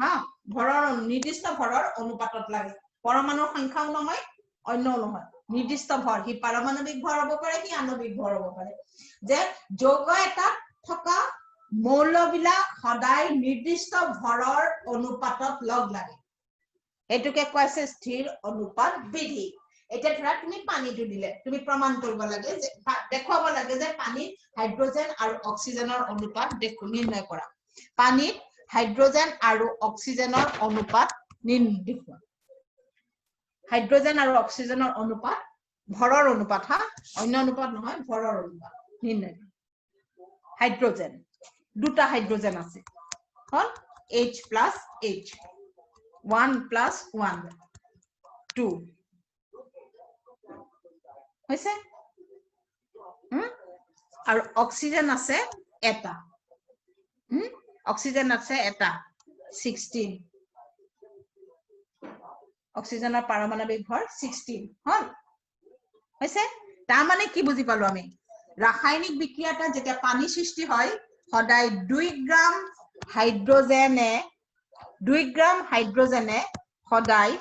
হা ভৰৰ নিৰ্দিষ্ট ভৰৰ অনুপাতত লাগে পৰমাণুৰ সংখ্যাও নহয় অন্যও নহয় নিৰ্দিষ্ট ভৰ হি পাৰমাণবিক ভৰ হ'ব পাৰে কি আণবিক ভৰ হ'ব পাৰে যে যৌগ এটা থকা মৌলবিলাক সদায় নিৰ্দিষ্ট ভৰৰ অনুপাতত লগ লাগে এটোকে কোৱা আছে স্থিৰ অনুপাত বিধি এটা ধৰা তুমি পানীটো দিলে তুমি প্ৰমাণ কৰিব লাগে যে দেখুৱাব লাগে যে পানীত হাইড্ৰোজেন আৰু অক্সিজেনৰ অনুপাত নিৰ্ণয় কৰা পানীত হাইড্ৰোজেন আৰু অক্সিজেনৰ অনুপাত নিৰ্ণয় হাইড্ৰোজেন আৰু অক্সিজেনৰ অনুপাত ভৰৰ অনুপাত হা অন্য অনুপাত নহয় ভৰৰ অনুপাত নিৰ্ণয় হাইড্ৰোজেন দুটা হাইড্ৰোজেন আছে হল H plus H 1 plus 1 2 হৈছে আৰু অক্সিজেন আছে এটা অক্সিজেন আছে এটা 16 অক্সিজেনৰ পাৰমাণবিক ভৰ 16 হল হৈছে তাৰ মানে কি বুজি পালো আমি ৰাসায়নিক বিক্ৰিয়াটা যেতিয়া পানী সৃষ্টি হয় সদায় 2 গ্ৰাম হাইড্ৰোজেনে সদায়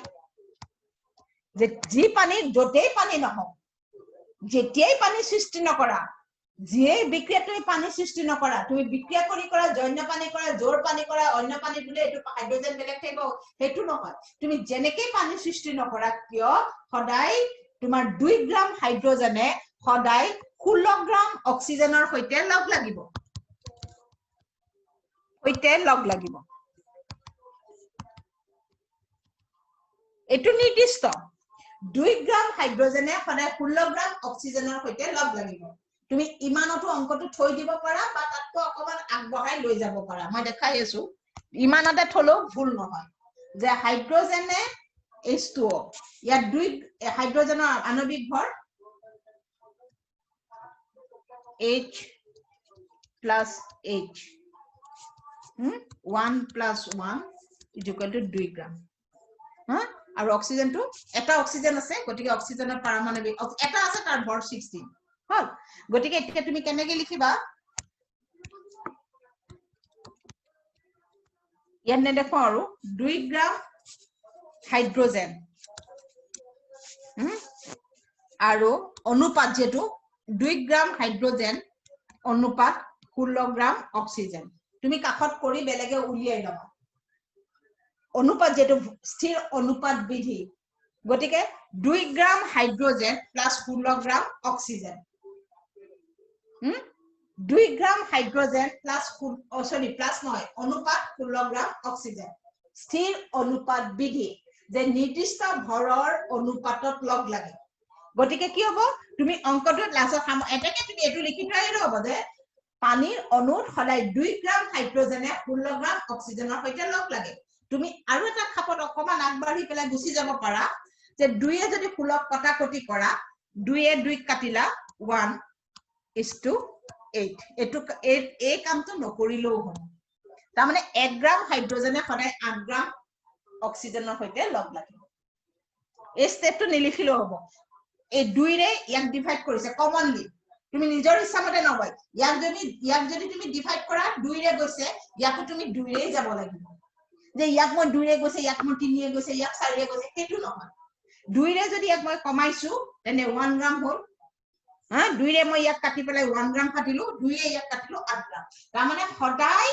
যে যি পানী যতেই পানী নহওক যেতিয়াই পানী সৃষ্টি নকৰা যিয়ে বিক্ৰিয়া তুমি পানী সৃষ্টি নকৰা তুমি বিক্ৰিয়া কৰি কৰা জন্য পানী কৰা জোৰ পানী কৰা অন্য পানী দিলে এটো হাইড্ৰোজেন বেলেগ থাকিব হেতু নহয় তুমি যেনেকৈ পানী সৃষ্টি নকৰা কিয় সদায় তোমাৰ 2 গ্ৰাম হাইড্ৰোজেনে সদায় 16 গ্ৰাম অক্সিজেনৰ সৈতে লগ লাগিব এটো নিৰ্দিষ্ট 2 গ্ৰাম হাইড্ৰোজেনে সদায় 16 গ্ৰাম অক্সিজেনৰ সৈতে লগ লাগিব তুমি ইমানটো অংকটো থৈ দিব পাৰা বা তাতকৈ অকমান আগবঢ়াই লৈ যাব পাৰা মই দেখাই আছো ইমানতে থলো ভুল নহয় যে হাইড্ৰোজেনে H2O ইয়াত 2 হাইড্ৰোজেনৰ আণবিক ভৰ H plus H 1 plus 1 is equal to 2 গ্ৰাম হা আৰু অক্সিজেনটো এটা অক্সিজেন আছে গতিকে অক্সিজেনৰ পাৰমাণবিক এটা আছে তাৰ ভৰ 16 হল গতিকে এতিয়া তুমি কেনেকৈ লিখিবা ইয়াত দেখো আৰু 2 গ্ৰাম হাইড্ৰোজেন আৰু অনুপাত যেটো 2 গ্ৰাম হাইড্ৰোজেন অনুপাত 16 গ্ৰাম অক্সিজেন তুমি কাখত কৰি বেলেগে উলিয়াই লবা অনুপাত যেটো স্থিৰ অনুপাত বিধি গতিকে 2 গ্ৰাম হাইড্ৰোজেন প্লাস 16 গ্ৰাম অক্সিজেন 2 গ্ৰাম হাইড্ৰোজেন প্লাস প্লাস নহয় অনুপাত 16 গ্ৰাম অক্সিজেন স্থিৰ অনুপাত বিধি যে নিৰ্দিষ্ট ভৰৰ অনুপাতত লগ লাগে গতিকে কি হ'ব তুমি অংকটো লাস্টত এটাকে তুমি এটো লিখি থৈলে হ'ব যে পানীৰ অণুত সদায় 2 গ্ৰাম হাইড্ৰোজেনে 16 গ্ৰাম অক্সিজেনৰ সৈতে লগ লাগে তুমি আৰু এটা খাপত অকমান আগবাঢ়ি পেলাই গুছি যাব পাৰা যে 2 এ যদি 16 কটাকটি কৰা 2 এ 2 কাটিলা 1:8 এটো এই কামটো নকৰিলেও হ'ব তাৰ মানে 1 গ্ৰাম হাইড্ৰোজেনে সদায় 8 গ্ৰাম অক্সিজেনৰ সৈতে লগ লাগিব এই স্টেপটো নিলিখিলেও হ'ব এই 2 ৰে ইয়াক ডিভাইড কৰিছে কমনলি তুমি নিজৰ ইচ্ছামতে নবয় ইয়াক যদি তুমি ডিভাইড কৰা 2 ৰে গৈছে ইয়াকো তুমি 2 ৰে যাব লাগিব যে ইয়াক মই 2 ৰে গৈছে ইয়াক মই 3 ৰে গৈছে ইয়াক 4 ৰে গৈছে হেতু নহয় 2 ৰে যদি ইয়াক মই কমাইছো তেনে 1 গ্ৰাম হ'ল হা 2 ৰে মই ইয়াক কাটি পেলাই 1 গ্ৰাম কাটিলো 2 ৰে ইয়াক কাটিলো 8 গ্ৰাম তাৰ মানে সদায়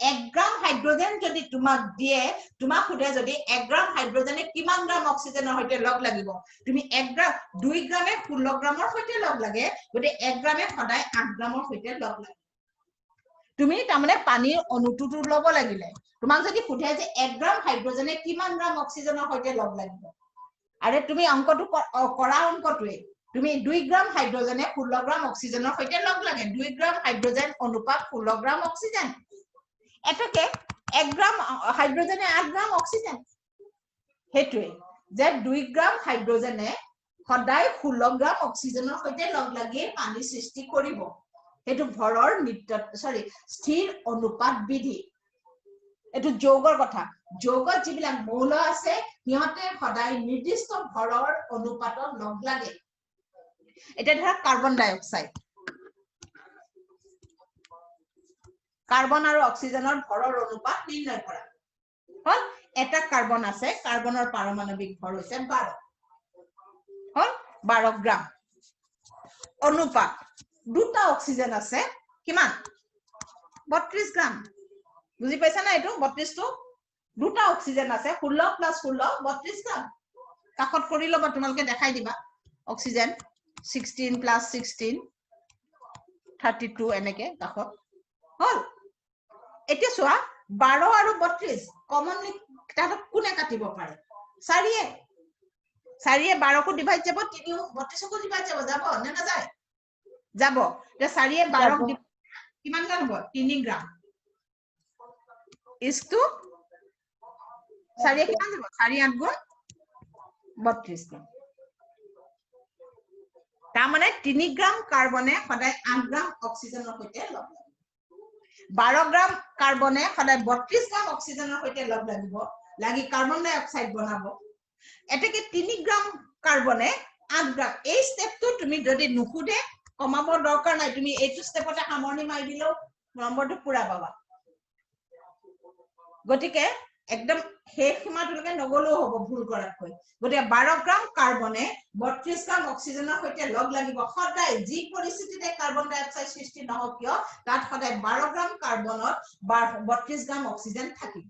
1 গ্ৰাম হাইড্ৰোজেন যদি তোমাক দিয়ে তোমাক খুদে যদি 1 গ্ৰাম হাইড্ৰোজেনে কিমান গ্ৰাম অক্সিজেনৰ সৈতে লগ লাগিব তুমি 1 গ্ৰাম 2 গ্ৰামে 16 গ্ৰামৰ সৈতে লগ লাগে গতে 1 গ্ৰামে সদায় 8 গ্ৰামৰ সৈতে লগ লাগে তুমি তাৰমানে পানীৰ অনুটোটো ল'ব লাগিলে তোমাক যদি সোধে যে 1 গ্ৰাম হাইড্ৰজেনে কিমান গ্ৰাম অক্সিজেনৰ সৈতে লগ লাগিব আৰে তুমি অংকটো কৰা অংকটোৱে তুমি 2 গ্ৰাম হাইড্ৰজেনে 16 গ্ৰাম অক্সিজেনৰ সৈতে লগ লাগে 2 গ্ৰাম হাইড্ৰজেন অনুপাত 16 গ্ৰাম অক্সিজেন এটাকে 1 গ্ৰাম হাইড্ৰজেনে 8 গ্ৰাম অক্সিজেন হেতুৱে যে 2 গ্ৰাম হাইড্ৰজেনে সদায় 16 গ্ৰাম অক্সিজেনৰ সৈতে লগ লাগি পানী সৃষ্টি কৰিব এটো ভৰৰ স্থিৰ অনুপাত বিধি এটো যৌগৰ কথা যৌগত যিবিলাক মৌল আছে সিহঁতে সদায় নিৰ্দিষ্ট ভৰৰ অনুপাতত লগ লাগে এটা ধৰা কাৰ্বন ডাই অক্সাইড কাৰ্বন আৰু অক্সিজেনৰ ভৰৰ অনুপাত নিৰ্ণয় কৰা হল এটা কাৰ্বন আছে কাৰ্বনৰ পাৰমাণৱিক ভৰ হৈছে 12 হল 12 গ্ৰাম অনুপাত দুটা অক্সিজেন আছে কিমান 32 গ্ৰাম বুজি পাইছা না এটো 32 টো দুটা অক্সিজেন আছে 16 + 16 32 গ্ৰাম কাকত কৰি লবা তোমালকে দেখাই দিবা অক্সিজেন 16 + 16 32 এনেকে কাকত হল এতিয়া চোৱা 12 আৰু 32 কমনলি তাক কোনে কাটিব পাৰে 4 4 12 কো ডিভাইড যাব 3 32 কো ডিভাইড যাব না না যায় যাব তে 4 12 কিমান গ্ৰাম হ'ব 3 গ্ৰাম is to 4 কিমান যাব 4 8 গুণ 32 গ্ৰাম তাৰ মানে 3 গ্ৰাম কাৰ্বনে সদায় 8 গ্ৰাম অক্সিজেনৰ সৈতে লগ লাগিব 12 গ্ৰাম কাৰ্বনে সদায় 32 গ্ৰাম অক্সিজেনৰ সৈতে লগ লাগিব লাগি কাৰ্বন ডাই অক্সাইড বনাব এটাকে 3 গ্ৰাম কাৰ্বনে 8 গ্ৰাম এই স্টেপটো তুমি যদি নুখুদে কমাব দৰকাৰ নাই তুমি এইটো স্টেপতে সামৰণি মাৰি দিলেও নম্বৰটো পুৰা পাবা গটিকে একদম শেষ সীমাটোলৈকে নগলেও হ'ব ভুল কৰাতকৈ গটিকে 12 গ্ৰাম কাৰ্বনে 32 গ্ৰাম অক্সিজেনৰ সৈতে লগ লাগিব সদায় যি পৰিস্থিতিতে কাৰ্বন ডাই অক্সাইড সৃষ্টি নহওক কিয় তাত সদায় 12 গ্ৰাম কাৰ্বনত 32 গ্ৰাম অক্সিজেন থাকিব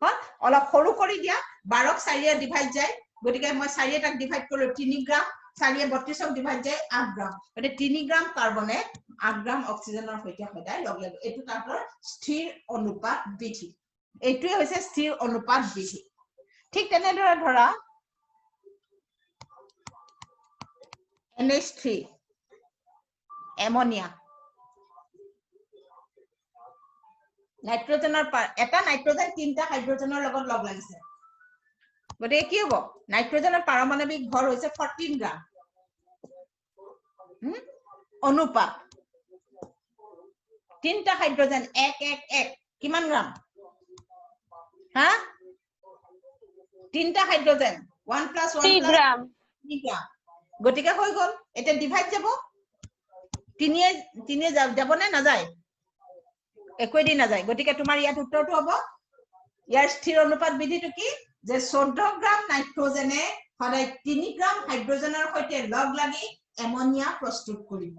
হল অলপ সৰু কৰি দিয়া 12 ক 4 এ ডিভাইড যায় গটিকে মই 4 এটাক ডিভাইড কৰিলো 3 গ্ৰাম 4 এ 32 ক ডিভাইড যায় 8 গ্ৰাম মানে 3 গ্ৰাম কাৰ্বনে 8 গ্ৰাম অক্সিজেনৰ সৈতে সদায় লগ লাগিব এটো তাতৰ স্থিৰ অনুপাত বিধি এইটোৱে হৈছে স্থিৰ অনুপাত বিধি ঠিক তেনেদৰে ধৰা NH3 এমোনিয়া নাইট্ৰজেনৰ এটা নাইট্ৰজেন তিনটা হাইড্ৰজেনৰ লগত লগ লাগিছে গতিকে কি হ'ব নাইট্ৰজেনৰ পাৰমাণৱিক ভৰ হৈছে 14 গ্ৰাম অনুপাত তিনটা হাইড্ৰজেন 1 1 1 কিমান গ্ৰাম হা তিনটা হাইড্ৰজেন 1 + 1 3 গ্ৰাম 3 গ্ৰাম গটিকে হৈ গল এটা ডিভাইড যাব 3 যাব নে না যায় একোই দি না যায় গটিকে তোমাৰ ইয়াত উত্তৰটো হ'ব ইয়াৰ স্থিৰ অনুপাত বিধিটো কি যে 14 গ্ৰাম নাইট্ৰজেনে সদায় 3 গ্ৰাম হাইড্ৰজেনৰ সৈতে লগ লাগি এমোনিয়া প্ৰস্তুত কৰিব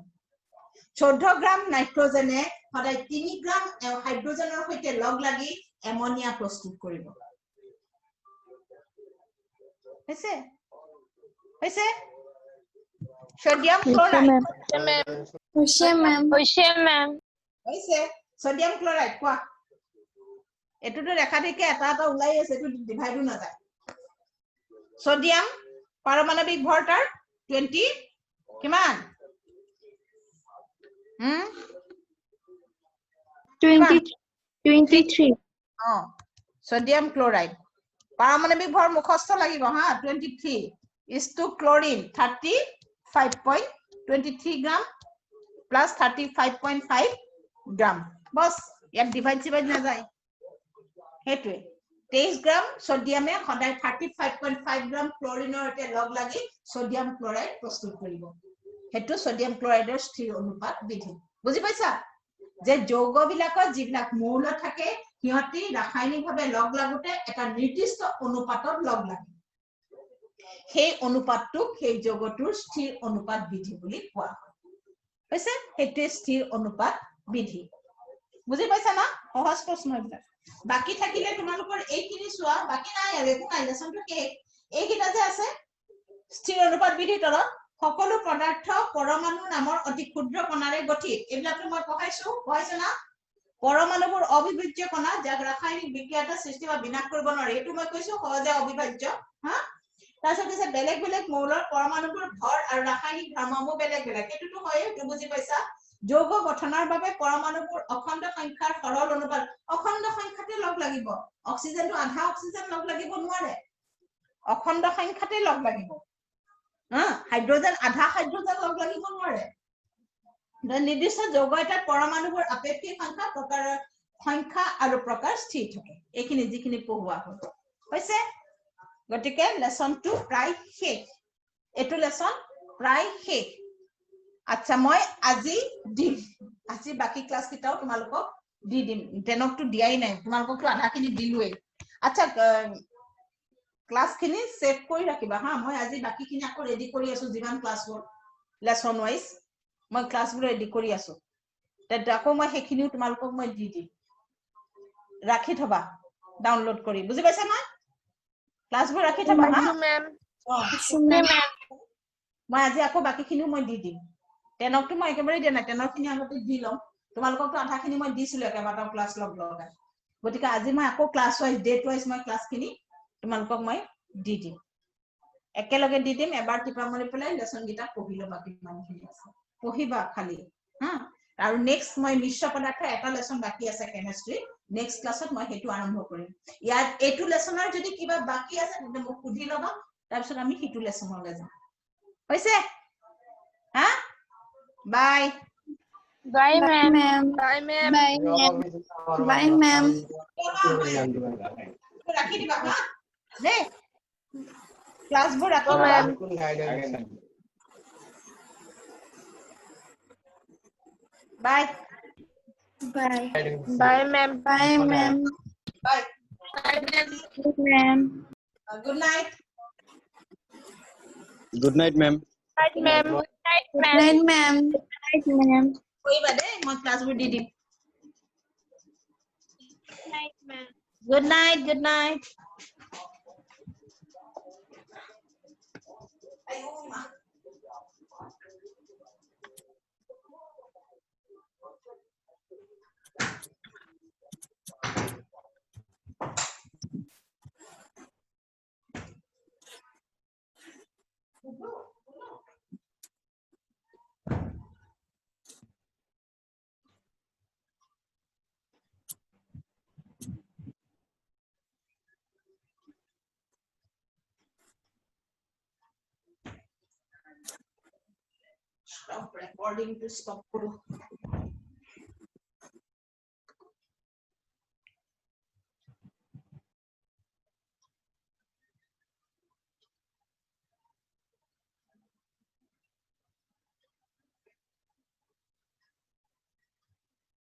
14 গ্ৰাম নাইট্ৰজেনে সদায় 3 গ্ৰাম হাইড্ৰজেনৰ সৈতে লগ লাগি এমোনিয়া প্ৰস্তুত কৰিব হৈছে সোডিয়াম ক্লোৰাইড হৈছে মেম হৈছে সোডিয়াম ক্লোৰাইড কোৱা এটোটো ৰেখা দেখে এটা এটা ওলাই আছে এটো ডিভাইডো না যায় সোডিয়াম পাৰমাণৱিক ভৰ তাৰ 20 কিমান 23 সোডিয়াম ক্লোৰাইড পাৰমাণৱিক ভৰ মুখস্থ লাগিব হা 23 is to chlorine 35.23 gram plus 35.5 গ্ৰাম বস ইয়াত ডিভাইড না যায় হেতুৱে 23 গ্ৰাম সোডিয়ামে সদায় 35.5 গ্ৰাম ক্লোৰিনৰ সৈতে লগ লাগি সোডিয়াম ক্লোৰাইড প্ৰস্তুত কৰিব হেতু সোডিয়াম ক্লোৰাইডৰ স্থিৰ অনুপাত বিধি বুজি পাইছা যে যৌগবিলাকৰ যিবিলাক মৌল থাকে সিহঁতি ৰাসায়নিকভাৱে লগ লাগোতে এটা নিৰ্দিষ্ট অনুপাতত লগ লাগে সেই অনুপাতটোক সেই যৌগটোৰ স্থিৰ অনুপাত বিধি বুলি কোৱা হয় হৈছে হেতু স্থিৰ অনুপাত বিধি বুজি পাইছা না সহজ প্ৰশ্ন এটা বাকি থাকিলে তোমালোকৰ এইখিনি চোৱা বাকি নাই আৰু একো নাই লেসনটো কে এইকিটা যে আছে স্থিৰ অনুপাত বিধি তলত সকলো পদাৰ্থ পৰমাণু নামৰ অতি ক্ষুদ্ৰ কণাৰে গঠিত এইবিলাকটো মই পঢ়াইছো না পৰমাণুবোৰ অবিভাজ্য কণা যাক ৰাসায়নিক বিক্ৰিয়াতে সৃষ্টি বা বিনাশ কৰিব নোৱাৰে এটো মই কৈছো সহজে অবিভাজ্য হা তাৰপিছত কৈছে বেলেগ বেলেগ মৌলৰ পৰমাণুবোৰ ভৰ আৰু ৰাসায়নিক ধৰ্মসমূহ বেলেগ বেলেগ এটোটো হয় এটো বুজি পাইছা যৌগ গঠনৰ বাবে পৰমাণুবোৰ অখণ্ড সংখ্যাৰ সৰল অনুপাত অখণ্ড সংখ্যাতে লগ লাগিব অক্সিজেনটো আধা অক্সিজেন লগ লাগিব নোৱাৰে অখণ্ড সংখ্যাতে লগ লাগিব হাইড্ৰোজেন আধা হাইড্ৰোজেন লগ লাগিব নোৱাৰে নিৰ্দিষ্ট যৌগ এটাৰ পৰমাণুবোৰ আপেক্ষিক সংখ্যা আৰু প্ৰকাৰ স্থিৰ থাকে এইখিনি যিখিনি পঢ়ুৱা হৈছে গতিকে লেসন 2 প্ৰায় শেষ এটো লেসন প্ৰায় শেষ আচ্ছা মই আজি দিম আজি বাকি ক্লাস কিটাও তোমালোকক দি দিম টেনকটো দিয়াই নাই তোমালোককটো আধাখিনি দিলুৱে আচ্ছা ক্লাস খিনি সেভ কৰি ৰাখিবা হা মই আজি বাকি খিনি আকৌ ৰেডি কৰি আছো যিমান ক্লাছবোৰ লেসন ওয়াইজ মই ক্লাছবোৰ ৰেডি কৰি আছো তেত আকৌ মই হেখিনিও তোমালোকক মই দি দিম ৰাখি থবা ডাউনলোড কৰি বুজি পাইছা না ক্লাছবোৰ ৰাখি থবা হা মেম মই আজি আকৌ বাকি খিনিও মই দি দিম টেনকটো মই একেবাৰে দিয়া নাই টেনৰ খিনি আগতে দি লম তোমালোককটো আধা খিনি মই দিছিলো একেবাৰে ক্লাছ লগ লগাই গতিকে আজি মই আকৌ ক্লাছ ওয়াইজ ডেট ওয়াইজ মই ক্লাছ খিনি তোমালোকক মই দি দিম একেলগে দি দিম এবাৰ টিপা মাৰি পেলাই লেসন গিটা পঢ়ি লবা কিমানখিনি আছে পঢ়িবা খালি হা আৰু নেক্সট মই মিশ্ৰ পদাৰ্থৰ এটা লেসন বাকি আছে কেমিষ্ট্ৰি নেক্সট ক্লাছত মই হেতু আৰম্ভ কৰিম ইয়াত এটু লেসনৰ যদি কিবা বাকি আছে তেন্তে মোক সুধি লবা তাৰ পিছত আমি হিটু লেসনলৈ যাম হৈছে হা বাই Bye, ma'am. Bye, ma'am. Bye, ma'am. ৰাখি দিবা হা দে ক্লাছবোৰ ৰাখি Oh, দিবা ma'am. বাই Bye. Bye, ma'am. Bye, ma'am. বাই Bye, ma'am. Good, ma'am. Good night Good night, ma'am. Good night, ma'am. Good night, ma'am. Good night, ma'am. কৰিবা দে মই ক্লাছবোৰ দি দিম Good night, ma'am. Good night good night আইও মা Stop recording to stop.